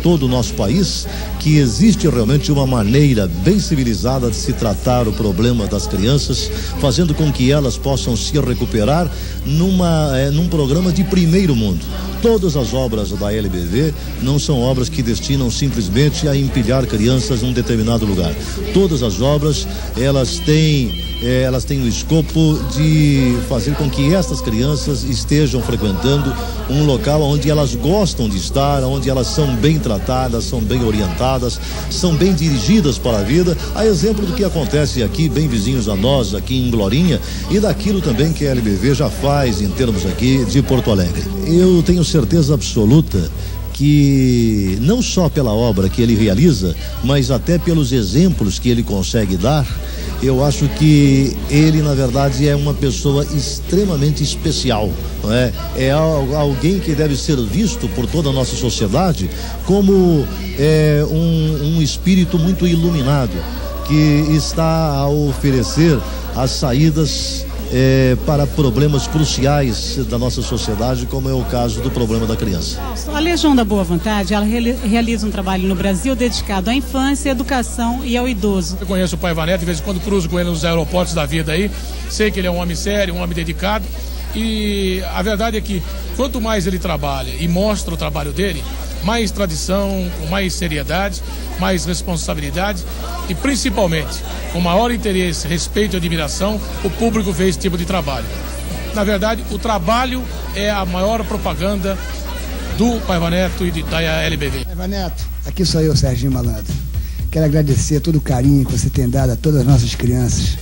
todo o nosso país que existe realmente uma maneira bem civilizada de se tratar o problema das crianças, fazendo com que elas possam se recuperar num programa de primeiro mundo. Todas as obras da LBV não são obras que destinam simplesmente a empilhar crianças num determinado lugar. Todas as obras, elas têm o escopo de fazer com que essas crianças estejam frequentando um local onde elas gostam de estar, onde elas são bem tratadas, são bem orientadas, são bem dirigidas para a vida, a exemplo do que acontece aqui, bem vizinhos a nós, aqui em Glorinha, e daquilo também que a LBV já faz em termos aqui de Porto Alegre. Eu tenho certeza absoluta que não só pela obra que ele realiza, mas até pelos exemplos que ele consegue dar, eu acho que ele, na verdade, é uma pessoa extremamente especial, não é? É alguém que deve ser visto por toda a nossa sociedade como um espírito muito iluminado, que está a oferecer as saídas para problemas cruciais da nossa sociedade, como é o caso do problema da criança. A Legião da Boa Vontade, ela realiza um trabalho no Brasil dedicado à infância, à educação e ao idoso. Eu conheço o Paiva Neto, de vez em quando cruzo com ele nos aeroportos da vida aí, sei que ele é um homem sério, um homem dedicado, e a verdade é que quanto mais ele trabalha e mostra o trabalho dele, mais tradição, com mais seriedade, mais responsabilidade e principalmente com maior interesse, respeito e admiração, o público vê esse tipo de trabalho. Na verdade, o trabalho é a maior propaganda do Paiva Neto e da LBV. Paiva Neto, aqui sou eu, Serginho Malandro. Quero agradecer todo o carinho que você tem dado a todas as nossas crianças.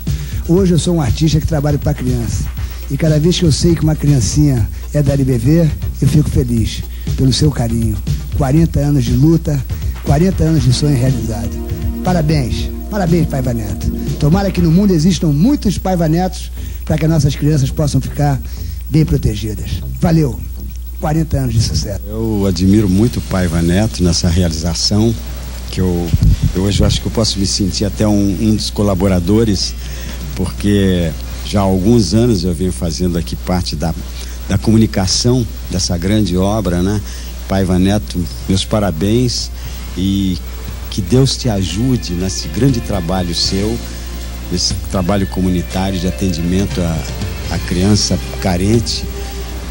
Hoje eu sou um artista que trabalha para criança. E cada vez que eu sei que uma criancinha é da LBV, eu fico feliz pelo seu carinho. 40 anos de luta, 40 anos de sonho realizado. Parabéns, parabéns, Paiva Neto. Tomara que no mundo existam muitos Paiva Netos para que as nossas crianças possam ficar bem protegidas. Valeu, 40 anos de sucesso. Eu admiro muito o Paiva Neto nessa realização, que eu hoje acho que eu posso me sentir até um dos colaboradores, porque já há alguns anos eu venho fazendo aqui parte da comunicação dessa grande obra, né? Paiva Neto, meus parabéns e que Deus te ajude nesse grande trabalho seu, nesse trabalho comunitário de atendimento à criança carente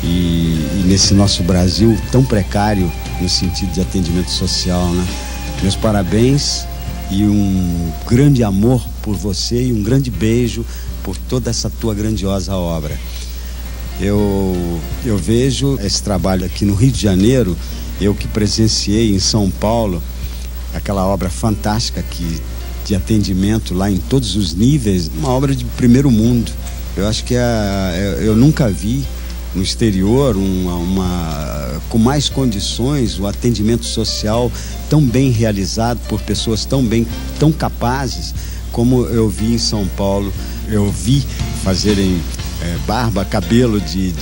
e nesse nosso Brasil tão precário no sentido de atendimento social, né? Meus parabéns e um grande amor por você e um grande beijo por toda essa tua grandiosa obra. Eu vejo esse trabalho aqui no Rio de Janeiro, eu que presenciei em São Paulo, aquela obra fantástica de atendimento lá em todos os níveis, uma obra de primeiro mundo. Eu acho que eu nunca vi no exterior com mais condições o atendimento social tão bem realizado por pessoas tão capazes como eu vi em São Paulo. Eu vi fazerem barba, cabelo de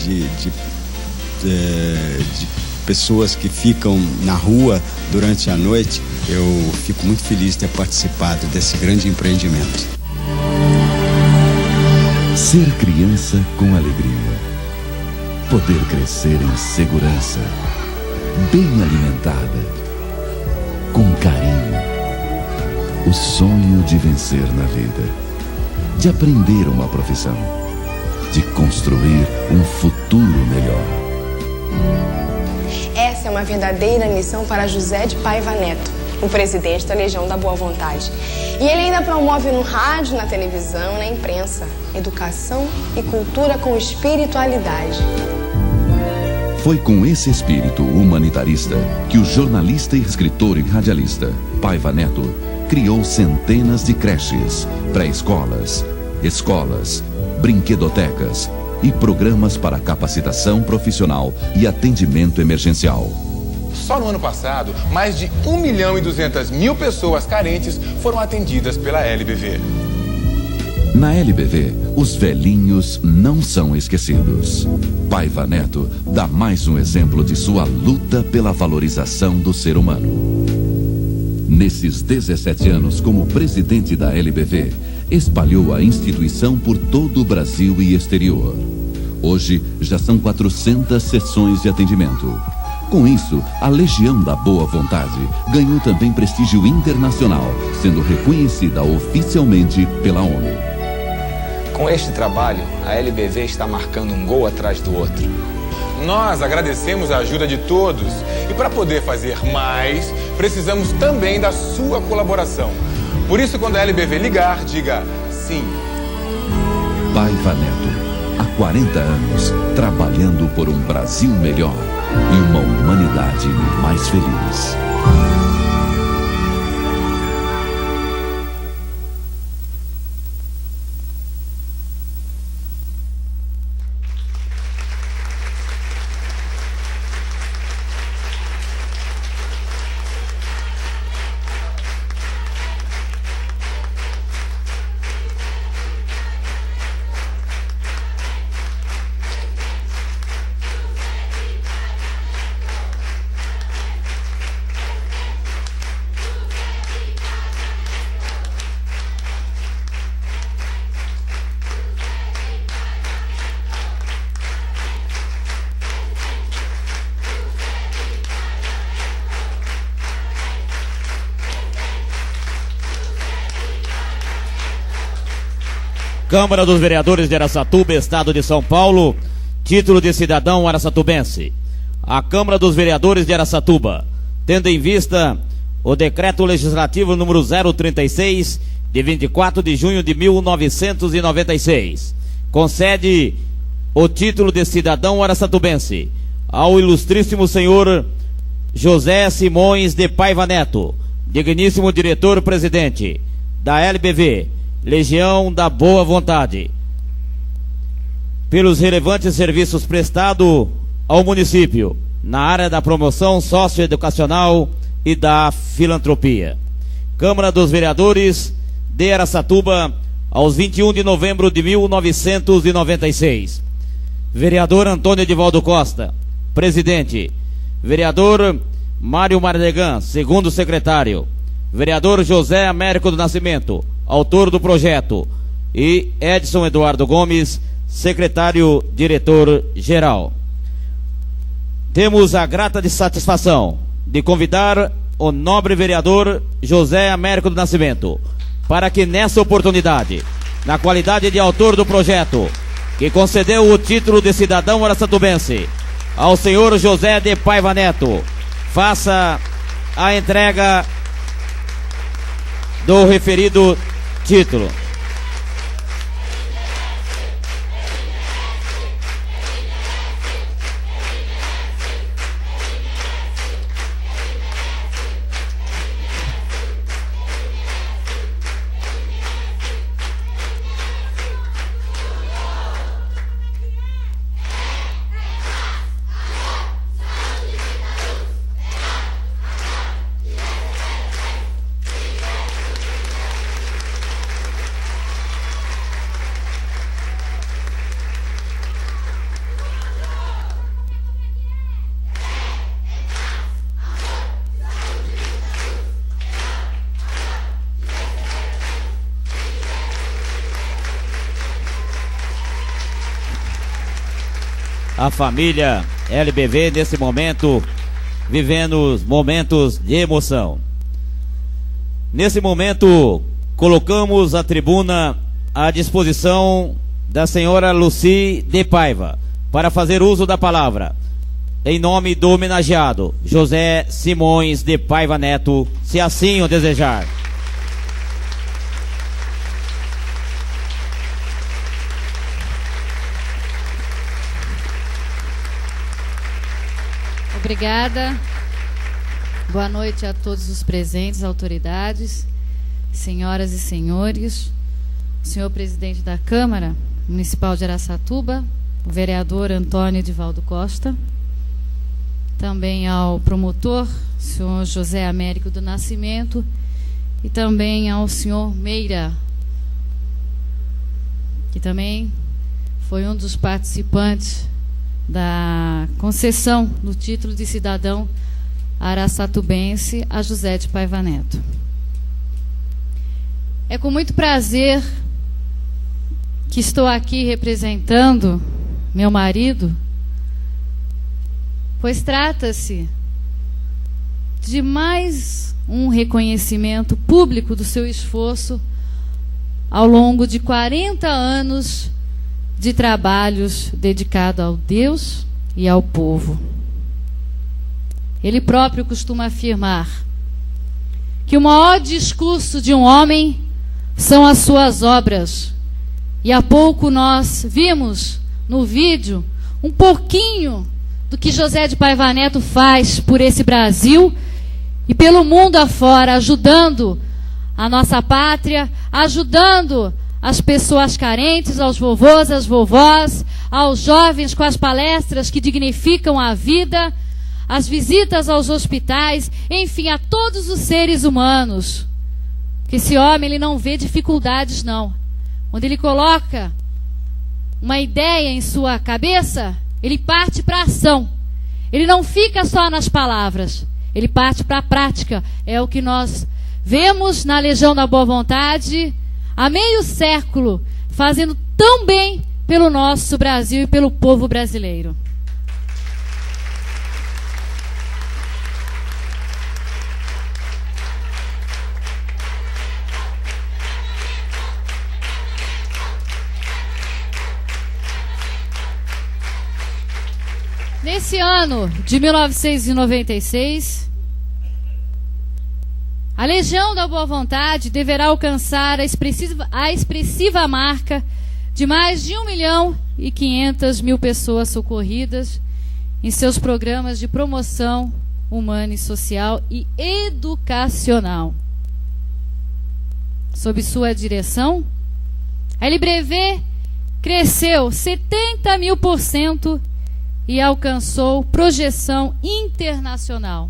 pessoas que ficam na rua durante a noite. Eu fico muito feliz de ter participado desse grande empreendimento. Ser criança com alegria. Poder crescer em segurança. Bem alimentada. Com carinho. O sonho de vencer na vida. De aprender uma profissão. De construir um futuro melhor. Essa é uma verdadeira missão para José de Paiva Neto, o presidente da Legião da Boa Vontade. E ele ainda promove no rádio, na televisão e na imprensa educação e cultura com espiritualidade. Foi com esse espírito humanitarista que o jornalista, escritor e radialista Paiva Neto criou centenas de creches, pré-escolas, escolas, brinquedotecas, e programas para capacitação profissional e atendimento emergencial. Só no ano passado, mais de 1.200.000 pessoas carentes foram atendidas pela LBV. Na LBV, os velhinhos não são esquecidos. Paiva Neto dá mais um exemplo de sua luta pela valorização do ser humano. Nesses 17 anos como presidente da LBV, espalhou a instituição por todo o Brasil e exterior. Hoje, já são 400 sessões de atendimento. Com isso, a Legião da Boa Vontade ganhou também prestígio internacional, sendo reconhecida oficialmente pela ONU. Com este trabalho, a LBV está marcando um gol atrás do outro. Nós agradecemos a ajuda de todos e para poder fazer mais, precisamos também da sua colaboração. Por isso, quando a LBV ligar, diga sim. Paiva Neto, há 40 anos, trabalhando por um Brasil melhor e uma humanidade mais feliz. Câmara dos Vereadores de Araçatuba, Estado de São Paulo, título de cidadão araçatubense. A Câmara dos Vereadores de Araçatuba, tendo em vista o Decreto Legislativo número 036, de 24 de junho de 1996, concede o título de cidadão araçatubense ao ilustríssimo senhor José Simões de Paiva Neto, digníssimo diretor-presidente da LBV, Legião da Boa Vontade, pelos relevantes serviços prestados ao município na área da promoção socioeducacional e da filantropia. Câmara dos Vereadores de Araçatuba, aos 21 de novembro de 1996. Vereador Antônio Edivaldo Costa, presidente. Vereador Mário Mardegan, segundo secretário. Vereador José Américo do Nascimento, autor do projeto, e Edson Eduardo Gomes, secretário diretor-geral. Temos a grata satisfação de convidar o nobre vereador José Américo do Nascimento para que nessa oportunidade, na qualidade de autor do projeto, que concedeu o título de cidadão araçatubense ao senhor José de Paiva Neto, faça a entrega do referido título. A família LBV nesse momento vivendo momentos de emoção. Nesse momento colocamos a tribuna à disposição da senhora Lucy de Paiva para fazer uso da palavra em nome do homenageado José Simões de Paiva Neto, se assim o desejar. Obrigada. Boa noite a todos os presentes, autoridades, senhoras e senhores, senhor presidente da Câmara Municipal de Araçatuba, o vereador Antônio Edivaldo Costa, também ao promotor, senhor José Américo do Nascimento, e também ao senhor Meira, que também foi um dos participantes da concessão do título de cidadão araçatubense a José de Paiva Neto. É com muito prazer que estou aqui representando meu marido, pois trata-se de mais um reconhecimento público do seu esforço ao longo de 40 anos de trabalhos dedicados ao Deus e ao povo. Ele próprio costuma afirmar que o maior discurso de um homem são as suas obras. E há pouco nós vimos no vídeo um pouquinho do que José de Paiva Neto faz por esse Brasil e pelo mundo afora, ajudando a nossa pátria, ajudando as pessoas carentes, aos vovôs, às vovós, aos jovens com as palestras que dignificam a vida, as visitas aos hospitais, enfim, a todos os seres humanos. Que esse homem, ele não vê dificuldades, não. Quando ele coloca uma ideia em sua cabeça, ele parte para a ação. Ele não fica só nas palavras, ele parte para a prática. É o que nós vemos na Legião da Boa Vontade há meio século, fazendo tão bem pelo nosso Brasil e pelo povo brasileiro. Nesse ano de 1996, a Legião da Boa Vontade deverá alcançar a expressiva marca de mais de 1.500.000 pessoas socorridas em seus programas de promoção humana e social e educacional. Sob sua direção, a LBV cresceu 70.000% e alcançou projeção internacional,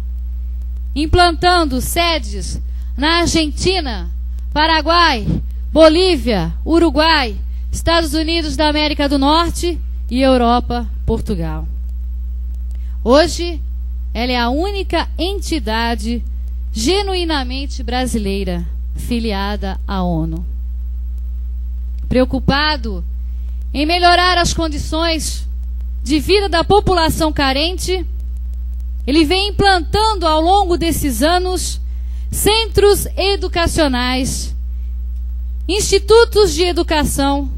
implantando sedes na Argentina, Paraguai, Bolívia, Uruguai, Estados Unidos da América do Norte e Europa, Portugal. Hoje, ela é a única entidade genuinamente brasileira filiada à ONU. Preocupado em melhorar as condições de vida da população carente, ele vem implantando ao longo desses anos centros educacionais, institutos de educação,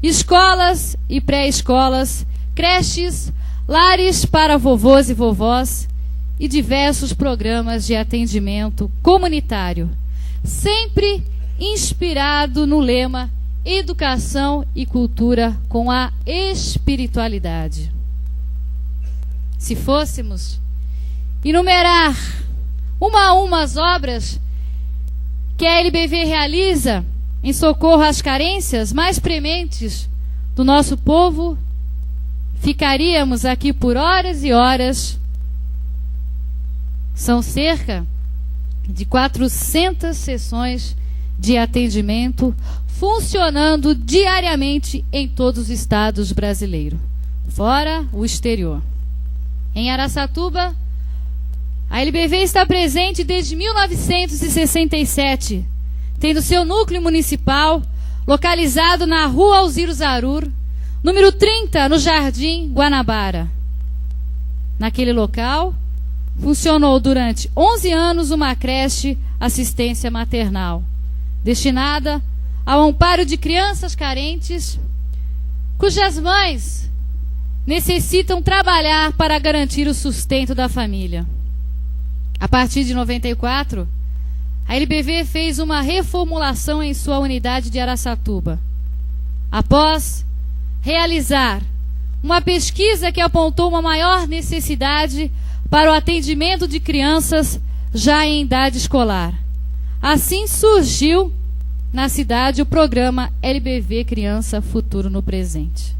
escolas e pré-escolas, creches, lares para vovôs e vovós e diversos programas de atendimento comunitário, sempre inspirado no lema Educação e Cultura com a Espiritualidade. Se fôssemos enumerar uma a uma as obras que a LBV realiza em socorro às carências mais prementes do nosso povo, ficaríamos aqui por horas e horas. São cerca de 400 sessões de atendimento funcionando diariamente em todos os estados brasileiros, fora o exterior. Em Araçatuba, a LBV está presente desde 1967, tendo seu núcleo municipal localizado na Rua Alziro Zarur, número 30, no Jardim Guanabara. Naquele local, funcionou durante 11 anos uma creche assistência maternal, destinada ao amparo de crianças carentes, cujas mães necessitam trabalhar para garantir o sustento da família. A partir de 94, a LBV fez uma reformulação em sua unidade de Araçatuba, após realizar uma pesquisa que apontou uma maior necessidade para o atendimento de crianças já em idade escolar. Assim surgiu na cidade o programa LBV Criança Futuro no Presente.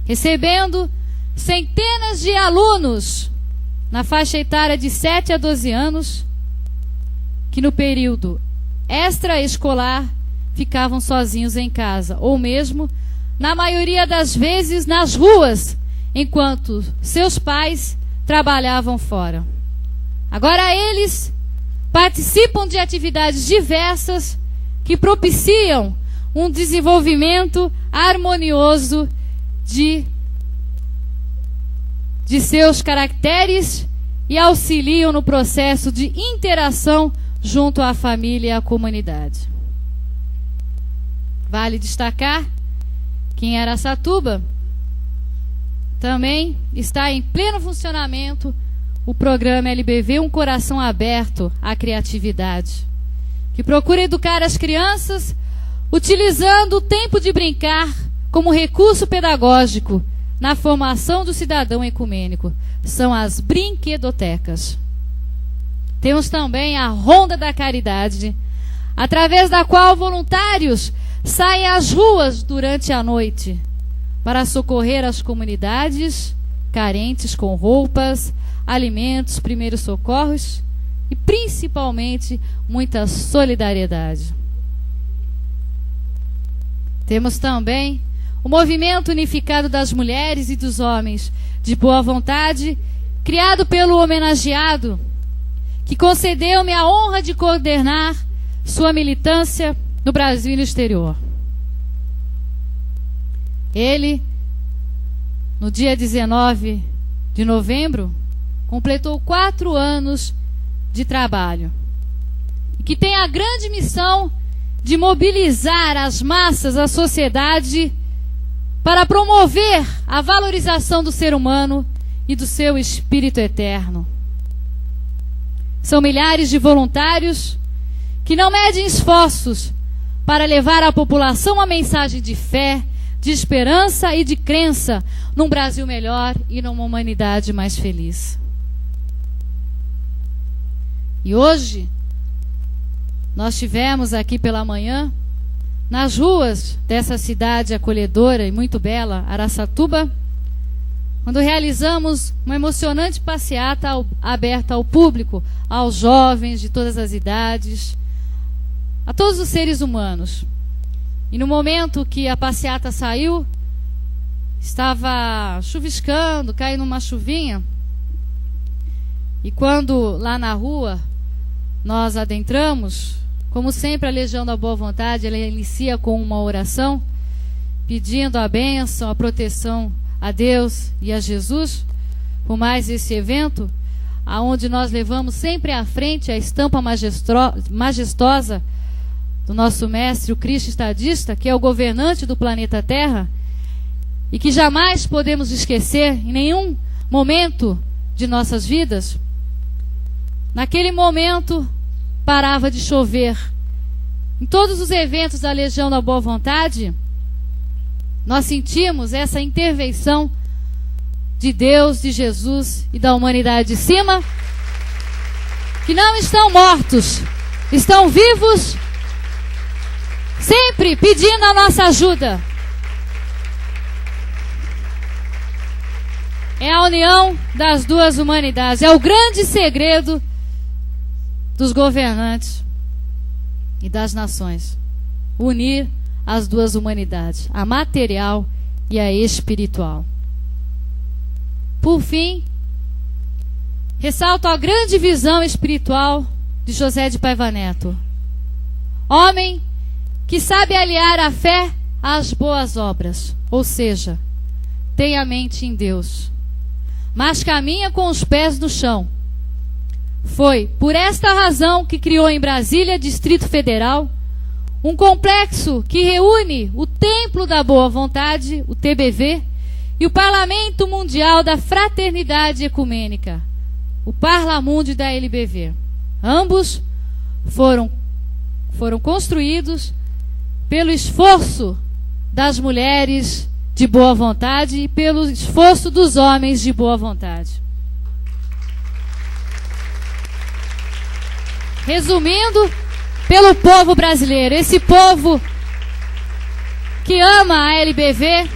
recebendo centenas de alunos na faixa etária de 7 a 12 anos, que no período extraescolar ficavam sozinhos em casa, ou mesmo, na maioria das vezes, nas ruas, enquanto seus pais trabalhavam fora. Agora eles participam de atividades diversas que propiciam um desenvolvimento harmonioso de seus caracteres e auxiliam no processo de interação junto à família e à comunidade. Vale destacar que em Araçatuba também está em pleno funcionamento o programa LBV Um Coração Aberto à Criatividade, que procura educar as crianças utilizando o tempo de brincar como recurso pedagógico na formação do cidadão ecumênico. São as brinquedotecas. Temos também a Ronda da Caridade, através da qual voluntários saem às ruas durante a noite para socorrer as comunidades carentes com roupas, alimentos, primeiros socorros e principalmente muita solidariedade. Temos também o Movimento Unificado das Mulheres e dos Homens de Boa Vontade, criado pelo homenageado, que concedeu-me a honra de coordenar sua militância no Brasil e no exterior. Ele, no dia 19 de novembro, completou 4 anos de trabalho, e que tem a grande missão de mobilizar as massas, a sociedade, para promover a valorização do ser humano e do seu espírito eterno. São milhares de voluntários que não medem esforços para levar à população a mensagem de fé, de esperança e de crença num Brasil melhor e numa humanidade mais feliz. E hoje, nós tivemos aqui pela manhã, nas ruas dessa cidade acolhedora e muito bela, Araçatuba, quando realizamos uma emocionante passeata aberta ao público, aos jovens de todas as idades, a todos os seres humanos. E no momento que a passeata saiu, estava chuviscando, caindo uma chuvinha, e quando lá na rua nós adentramos, como sempre, a Legião da Boa Vontade, ela inicia com uma oração, pedindo a bênção, a proteção a Deus e a Jesus, por mais esse evento, aonde nós levamos sempre à frente a estampa majestosa do nosso mestre, o Cristo Estadista, que é o governante do planeta Terra, e que jamais podemos esquecer em nenhum momento de nossas vidas. Naquele momento, parava de chover. Em todos os eventos da Legião da Boa Vontade, nós sentimos essa intervenção de Deus, de Jesus e da humanidade de cima, que não estão mortos, estão vivos, sempre pedindo a nossa ajuda. É a união das duas humanidades, é o grande segredo dos governantes e das nações. Unir as duas humanidades, a material e a espiritual. Por fim, ressalto a grande visão espiritual de José de Paiva Neto. Homem que sabe aliar a fé às boas obras, ou seja, tem a mente em Deus, mas caminha com os pés no chão. Foi por esta razão que criou em Brasília, Distrito Federal, um complexo que reúne o Templo da Boa Vontade, o TBV, e o Parlamento Mundial da Fraternidade Ecumênica, o Parlamundi da LBV. Ambos foram construídos pelo esforço das mulheres de boa vontade e pelo esforço dos homens de boa vontade. Resumindo, pelo povo brasileiro, esse povo que ama a LBV,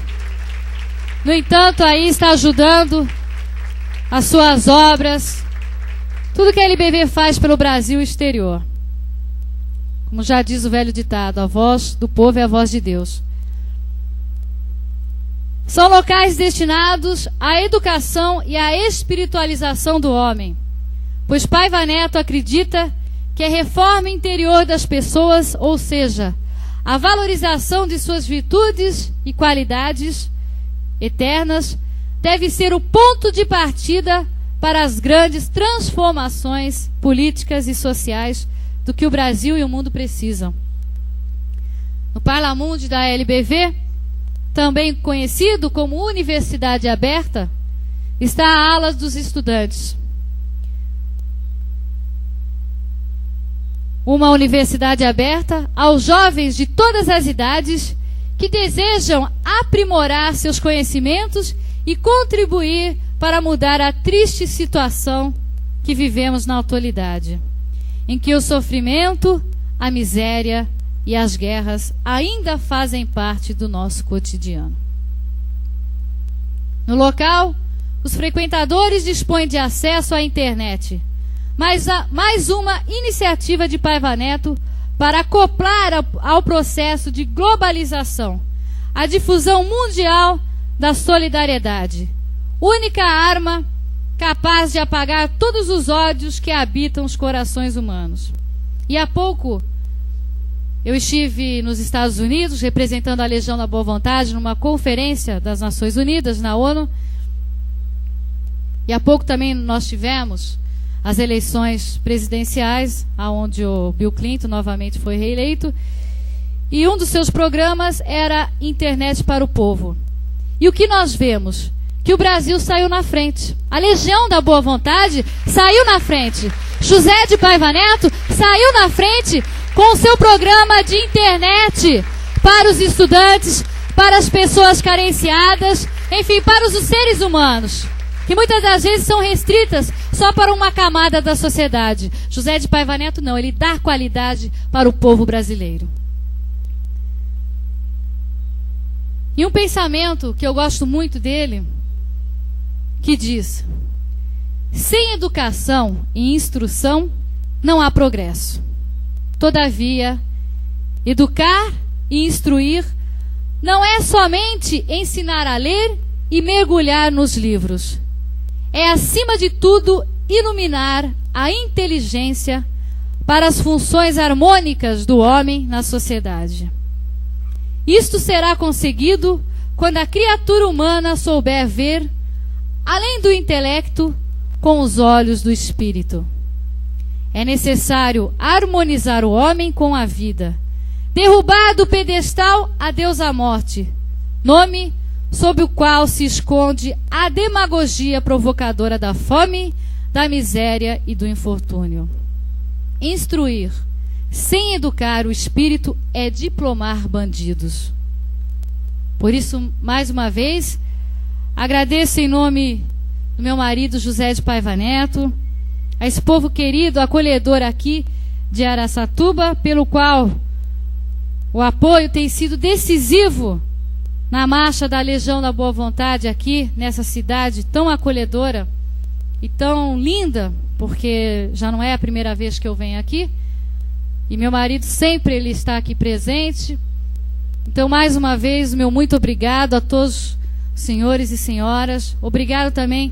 no entanto, aí está ajudando as suas obras, tudo que a LBV faz pelo Brasil exterior. Como já diz o velho ditado, a voz do povo é a voz de Deus. São locais destinados à educação e à espiritualização do homem, pois Paiva Neto acredita que a reforma interior das pessoas, ou seja, a valorização de suas virtudes e qualidades eternas, deve ser o ponto de partida para as grandes transformações políticas e sociais do que o Brasil e o mundo precisam. No Parlamundi da LBV, também conhecido como Universidade Aberta, está a ala dos estudantes. Uma universidade aberta aos jovens de todas as idades que desejam aprimorar seus conhecimentos e contribuir para mudar a triste situação que vivemos na atualidade, em que o sofrimento, a miséria e as guerras ainda fazem parte do nosso cotidiano. No local, os frequentadores dispõem de acesso à internet, mais uma iniciativa de Paiva Neto para acoplar ao processo de globalização a difusão mundial da solidariedade, única arma capaz de apagar todos os ódios que habitam os corações humanos. E há pouco eu estive nos Estados Unidos representando a Legião da Boa Vontade numa conferência das Nações Unidas na ONU. E há pouco também nós tivemos as eleições presidenciais, onde o Bill Clinton novamente foi reeleito. E um dos seus programas era Internet para o Povo. E o que nós vemos? Que o Brasil saiu na frente. A Legião da Boa Vontade saiu na frente. José de Paiva Neto saiu na frente com o seu programa de internet para os estudantes, para as pessoas carenciadas, enfim, para os seres humanos, que muitas das vezes são restritas só para uma camada da sociedade. José de Paiva Neto não, ele dá qualidade para o povo brasileiro. E um pensamento que eu gosto muito dele, que diz: sem educação e instrução não há progresso. Todavia, educar e instruir não é somente ensinar a ler e mergulhar nos livros. É, acima de tudo, iluminar a inteligência para as funções harmônicas do homem na sociedade. Isto será conseguido quando a criatura humana souber ver, além do intelecto, com os olhos do espírito. É necessário harmonizar o homem com a vida, derrubar do pedestal a Deus a morte, nome sob o qual se esconde a demagogia provocadora da fome, da miséria e do infortúnio. Instruir sem educar o espírito é diplomar bandidos. Por isso, mais uma vez, agradeço em nome do meu marido José de Paiva Neto, a esse povo querido, acolhedor aqui de Araçatuba, pelo qual o apoio tem sido decisivo na marcha da Legião da Boa Vontade aqui, nessa cidade tão acolhedora e tão linda, porque já não é a primeira vez que eu venho aqui, e meu marido sempre ele está aqui presente. Então, mais uma vez, meu muito obrigado a todos os senhores e senhoras. Obrigado também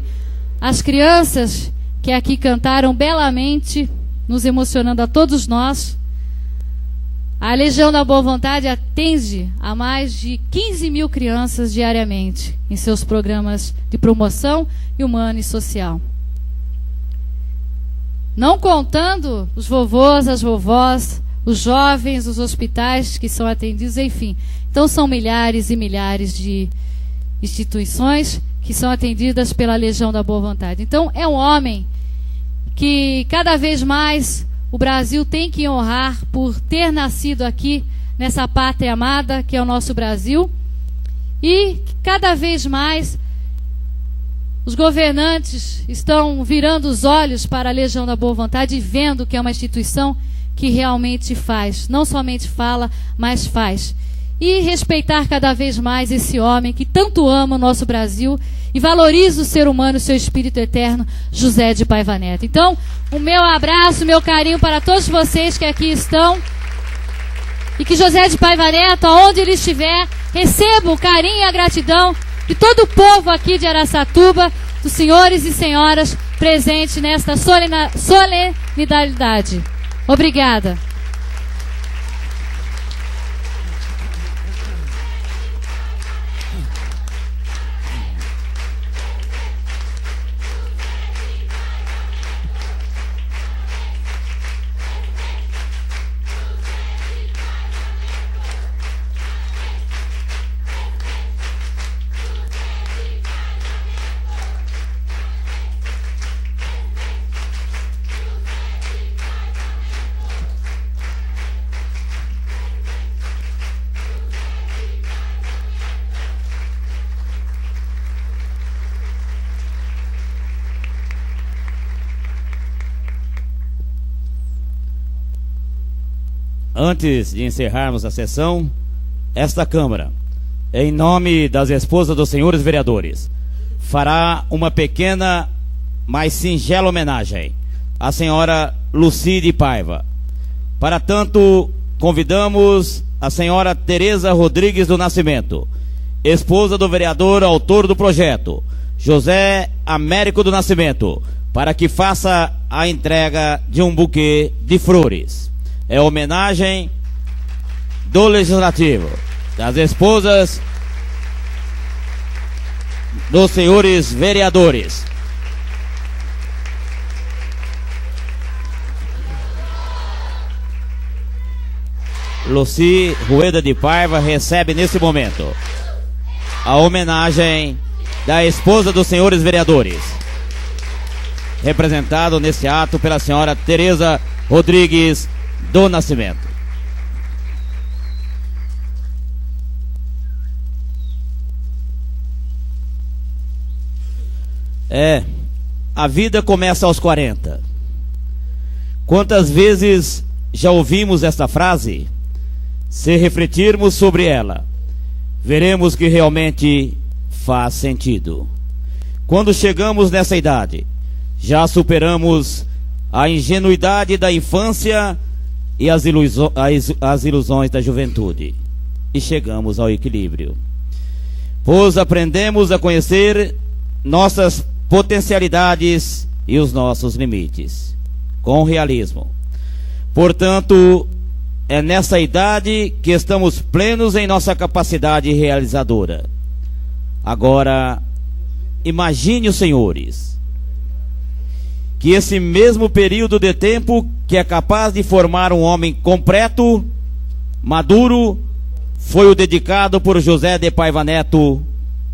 às crianças que aqui cantaram belamente, nos emocionando a todos nós. A Legião da Boa Vontade atende a mais de 15 mil crianças diariamente em seus programas de promoção humana e social. Não contando os vovôs, as vovós, os jovens, os hospitais que são atendidos, enfim. Então são milhares e milhares de instituições que são atendidas pela Legião da Boa Vontade. Então é um homem que cada vez mais o Brasil tem que honrar por ter nascido aqui nessa pátria amada que é o nosso Brasil, e cada vez mais os governantes estão virando os olhos para a Legião da Boa Vontade e vendo que é uma instituição que realmente faz, não somente fala, mas faz. e respeitar cada vez mais esse homem que tanto ama o nosso Brasil e valoriza o ser humano e seu espírito eterno, José de Paiva Neto. Então, o meu abraço, o meu carinho para todos vocês que aqui estão, e que José de Paiva Neto, aonde ele estiver, receba o carinho e a gratidão de todo o povo aqui de Araçatuba, dos senhores e senhoras presentes nesta solenidade. Obrigada. Antes de encerrarmos a sessão, esta Câmara, em nome das esposas dos senhores vereadores, fará uma pequena, mas singela homenagem à senhora Lucy de Paiva. Para tanto, convidamos a senhora Tereza Rodrigues do Nascimento, esposa do vereador autor do projeto, José Américo do Nascimento, para que faça a entrega de um buquê de flores. É homenagem do Legislativo, das esposas dos senhores vereadores. Lucy Rueda de Paiva recebe nesse momento a homenagem da esposa dos senhores vereadores, representado nesse ato pela senhora Tereza Rodrigues do Nascimento. A vida começa aos 40. Quantas vezes já ouvimos esta frase? Se refletirmos sobre ela, veremos que realmente faz sentido. Quando chegamos nessa idade, já superamos a ingenuidade da infância e as ilusões da juventude, e chegamos ao equilíbrio, pois aprendemos a conhecer nossas potencialidades e os nossos limites, com realismo. Portanto, é nessa idade que estamos plenos em nossa capacidade realizadora. Agora, imagine os senhores, que esse mesmo período de tempo que é capaz de formar um homem completo, maduro, foi o dedicado por José de Paiva Neto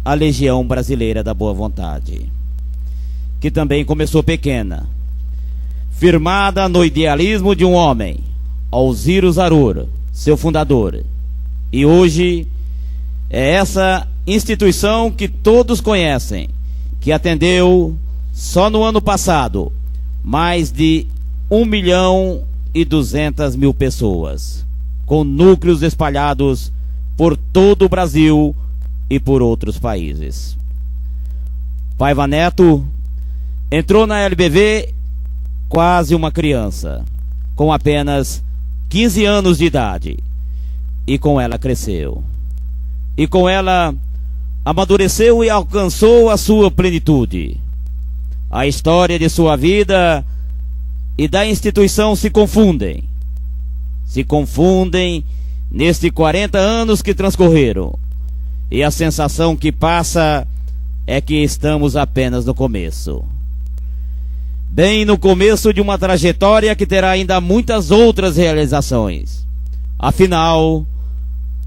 à Legião Brasileira da Boa Vontade, que também começou pequena, firmada no idealismo de um homem, Alziro Zarur, seu fundador, e hoje é essa instituição que todos conhecem, que atendeu só no ano passado mais de 1.200.000 pessoas, com núcleos espalhados por todo o Brasil e por outros países. Paiva Neto entrou na LBV quase uma criança, com apenas 15 anos de idade, e com ela cresceu, e com ela amadureceu e alcançou a sua plenitude. A história de sua vida e da instituição se confundem nestes 40 anos que transcorreram, e a sensação que passa é que estamos apenas no começo, bem no começo de uma trajetória que terá ainda muitas outras realizações. Afinal,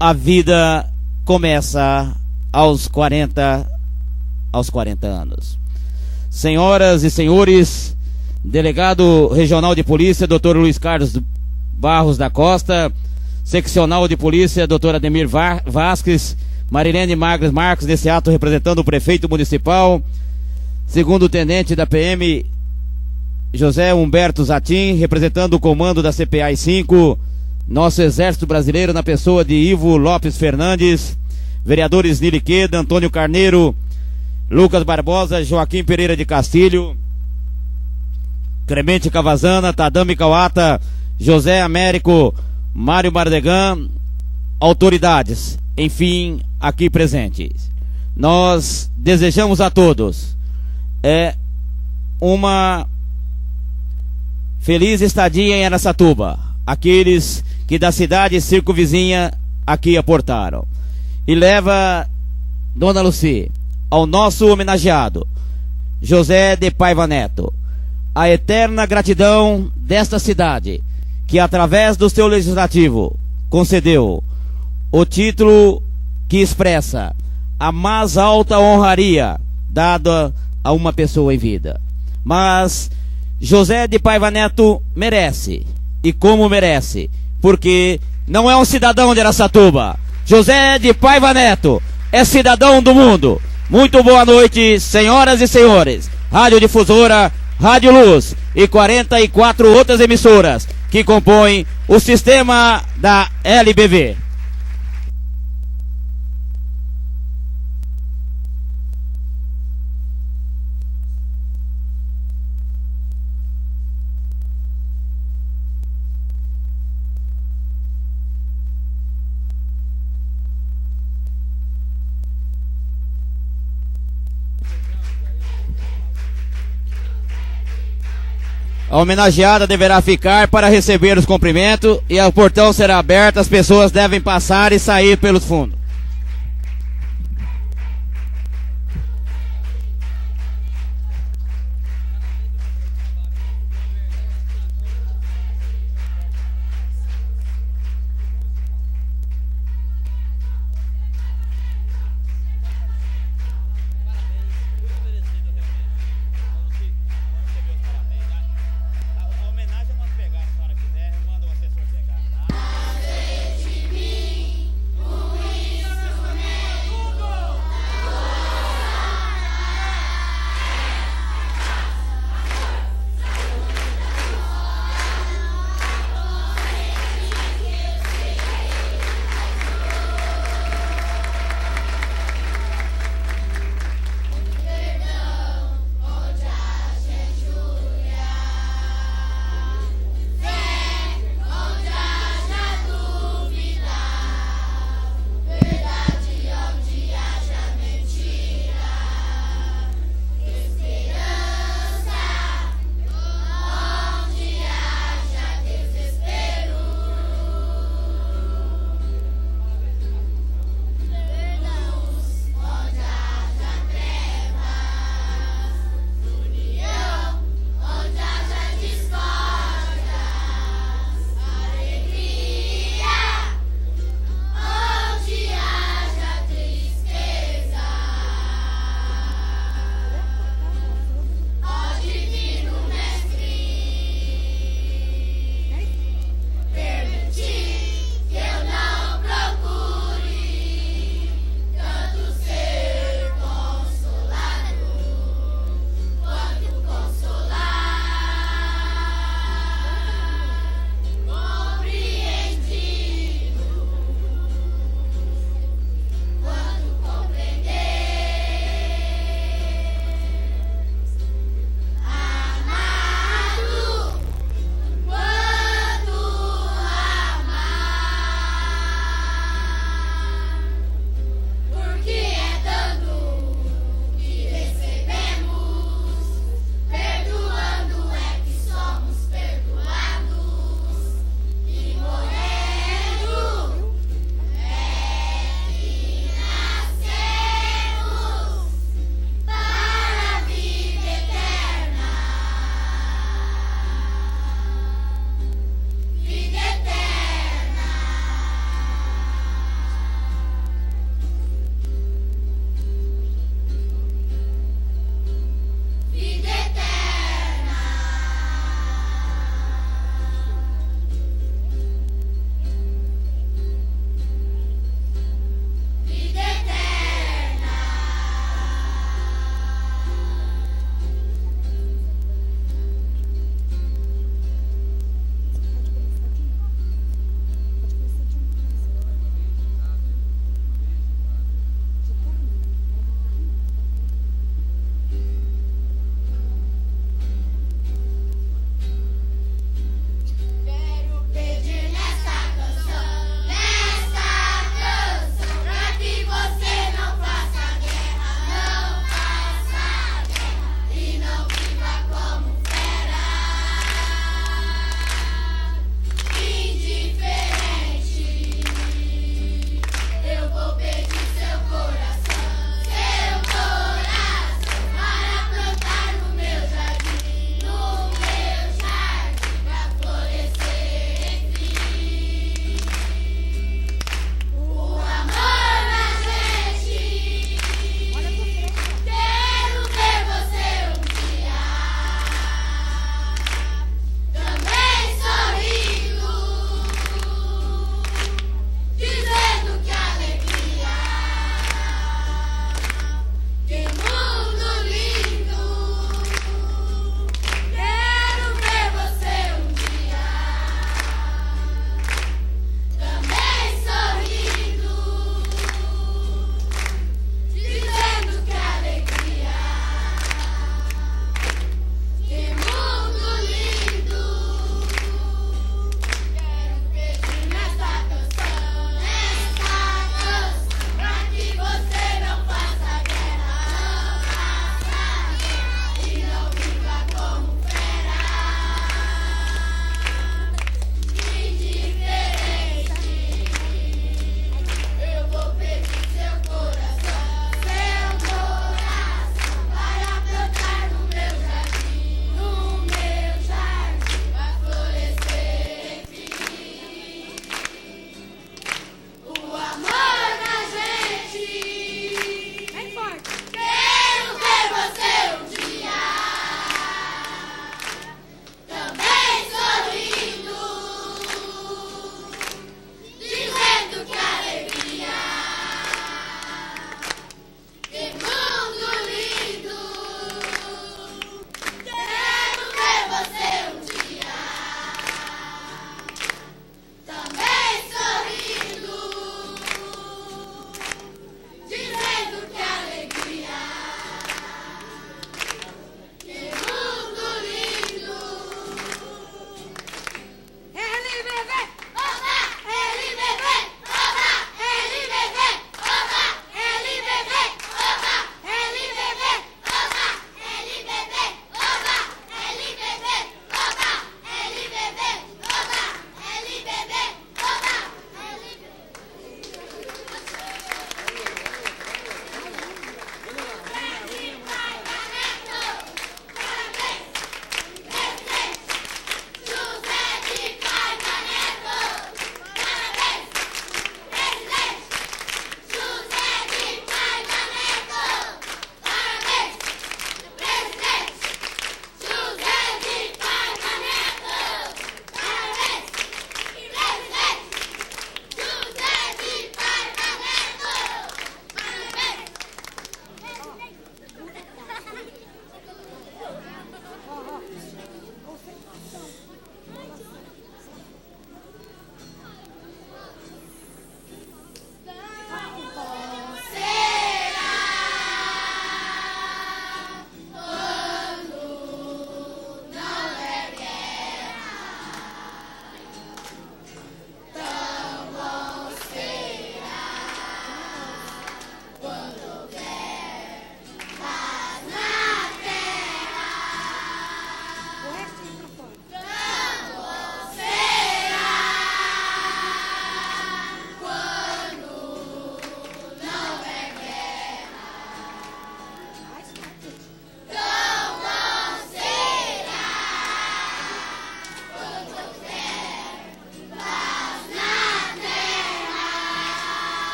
a vida começa aos 40 anos. Senhoras e senhores, delegado regional de polícia, Dr. Luiz Carlos Barros da Costa, seccional de polícia, Dr. Ademir Vasques, Marilene Magres Marcos, nesse ato representando o prefeito municipal, segundo tenente da PM, José Humberto Zatin, representando o comando da CPI 5, nosso Exército Brasileiro na pessoa de Ivo Lopes Fernandes, vereadores Nili Queda, Antônio Carneiro, Lucas Barbosa, Joaquim Pereira de Castilho, Clemente Cavazana, Tadami Kawata, José Américo, Mário Mardegan, autoridades, enfim, aqui presentes. Nós desejamos a todos uma feliz estadia em Araçatuba, aqueles que da cidade circunvizinha aqui aportaram. E leva, Dona Lucy, ao nosso homenageado, José de Paiva Neto, a eterna gratidão desta cidade, que através do seu legislativo concedeu o título que expressa a mais alta honraria dada a uma pessoa em vida. Mas José de Paiva Neto merece, e como merece, porque não é um cidadão de Araçatuba. José de Paiva Neto é cidadão do mundo. Muito boa noite, senhoras e senhores. Rádio Difusora, Rádio Luz e 44 outras emissoras que compõem o sistema da LBV. A homenageada deverá ficar para receber os cumprimentos e o portão será aberto, as pessoas devem passar e sair pelos fundos. Aceite em mim o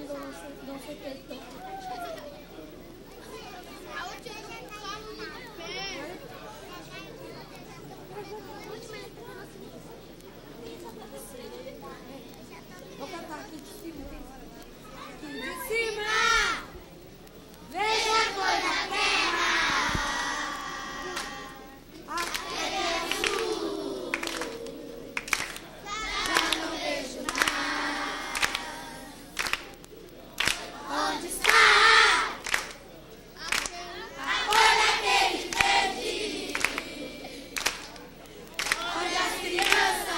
não se tentou. Vou cantar aqui de cima. Aqui de cima! Veja a cor da terra! A terra é azul! Já não vejo nada! Onde está a cor daquele verde? Onde as crianças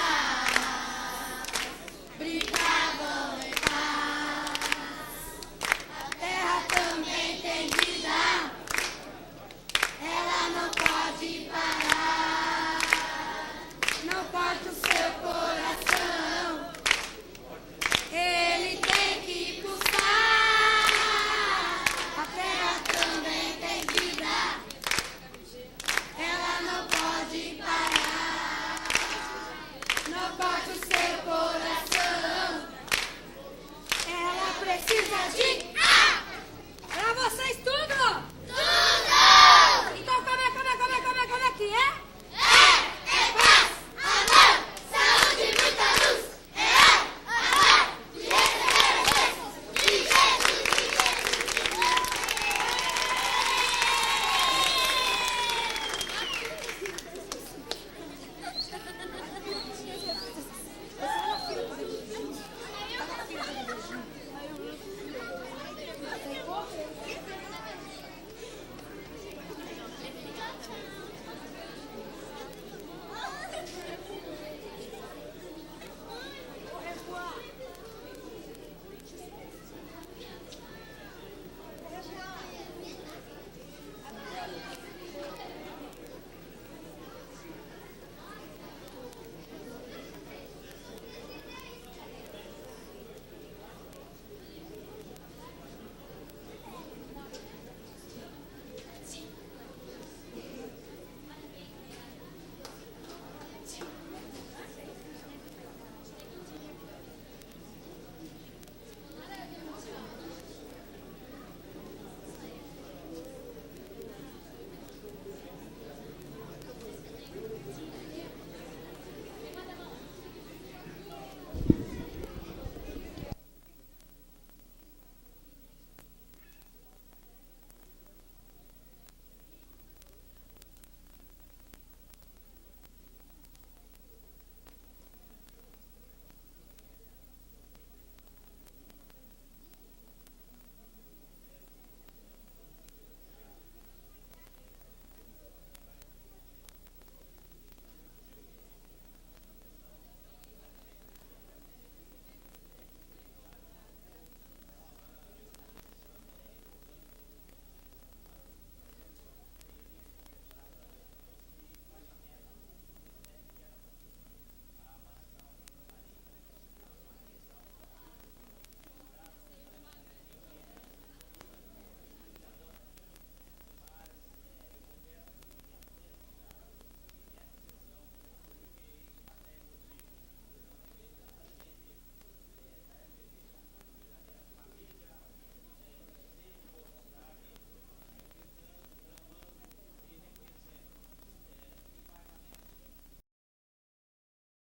brincavam em paz. A terra também tem vida, ela não pode parar. Não corta o seu coração, ele tem que pulsar. A terra também tem vida, ela não pode parar. Não corta o seu coração, ela precisa de